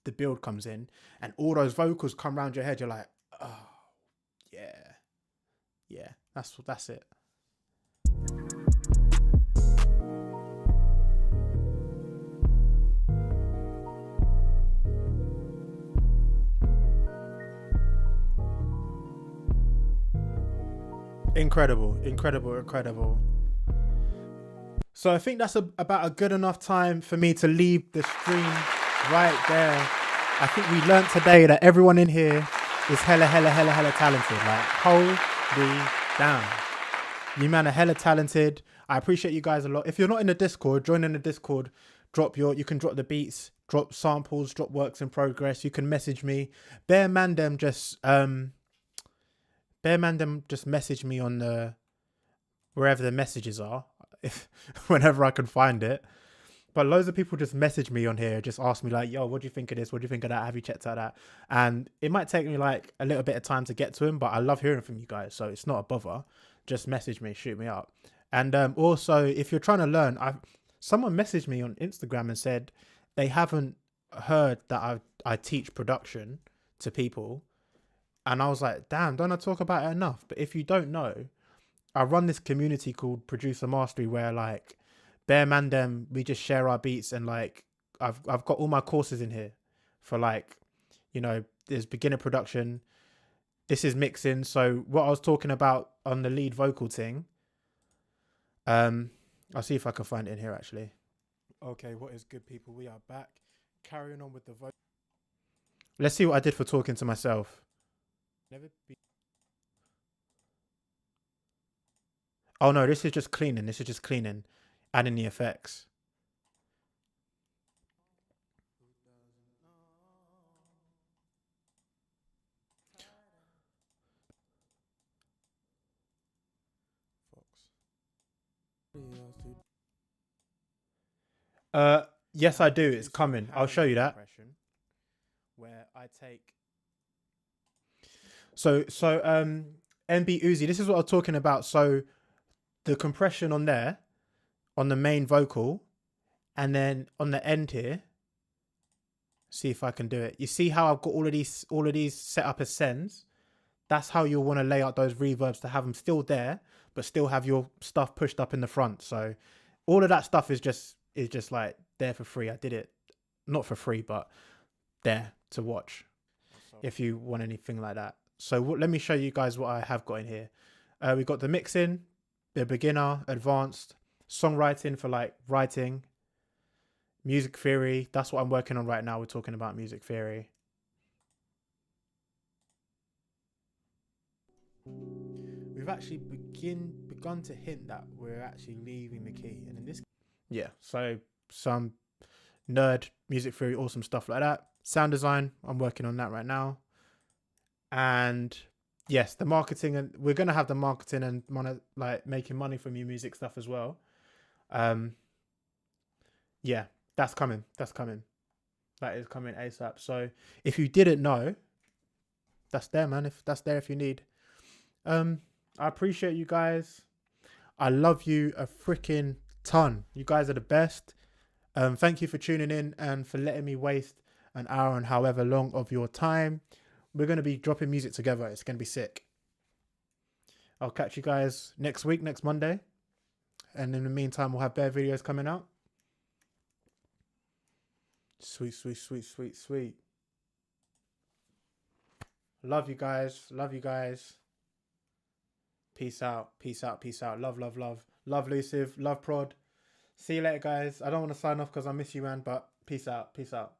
the build comes in and all those vocals come around your head, you're like, oh yeah, that's it. Incredible. So I think that's about a good enough time for me to leave the stream right there. I think we learned today that everyone in here is hella talented. Like, holy damn. You man are hella talented. I appreciate you guys a lot. If you're not in the Discord, join in the Discord. You can drop the beats, drop samples, drop works in progress. You can message me. Bear Mandem just message me on the wherever the messages are, if whenever I can find it. But loads of people just message me on here, just ask me like, yo, what do you think of this? What do you think of that? Have you checked out that? And it might take me like a little bit of time to get to him, but I love hearing from you guys, so it's not a bother. Just message me, shoot me up. And also, if you're trying to learn, someone messaged me on Instagram and said they haven't heard that I teach production to people. And I was like, damn, don't I talk about it enough? But if you don't know, I run this community called Producer Mastery, where like Bear Mandem, we just share our beats, and like I've got all my courses in here for like, you know, there's beginner production, this is mixing. So what I was talking about on the lead vocal thing, I'll see if I can find it in here actually. Okay, what is good, people? We are back, carrying on with the vocal. Let's see what I did for talking to myself. Oh no, this is just cleaning. Adding the effects. Yes, I do. It's coming. I'll show you that. Where I take. So MB Uzi, this is what I was talking about. So the compression on there, on the main vocal, and then on the end here, see if I can do it. You see how I've got all of these set up as sends? That's how you'll want to lay out those reverbs, to have them still there, but still have your stuff pushed up in the front. So all of that stuff is just like there for free. I did it not for free, but there to watch if you want anything like that. So let me show you guys what I have got in here. We've got the mixing, the beginner, advanced, songwriting for like writing, music theory. That's what I'm working on right now. We're talking about music theory. We've actually begun to hint that we're actually leaving the key, and in this, yeah. So some nerd music theory, awesome stuff like that. Sound design, I'm working on that right now, and yes, the marketing, and we're gonna have the marketing and like making money from your music stuff as well. Yeah, that's coming. That's coming. That is coming ASAP. So if you didn't know, that's there, man. If that's there, if you need. I appreciate you guys. I love you a freaking ton. You guys are the best. Thank you for tuning in and for letting me waste an hour and however long of your time. We're going to be dropping music together. It's going to be sick. I'll catch you guys next week, next Monday. And in the meantime, we'll have bare videos coming out. Sweet, sweet, sweet, sweet, sweet. Love you guys. Love you guys. Peace out. Peace out. Peace out. Love, love, love. Love, Luciv. Love, Prod. See you later, guys. I don't want to sign off because I miss you, man, but peace out. Peace out.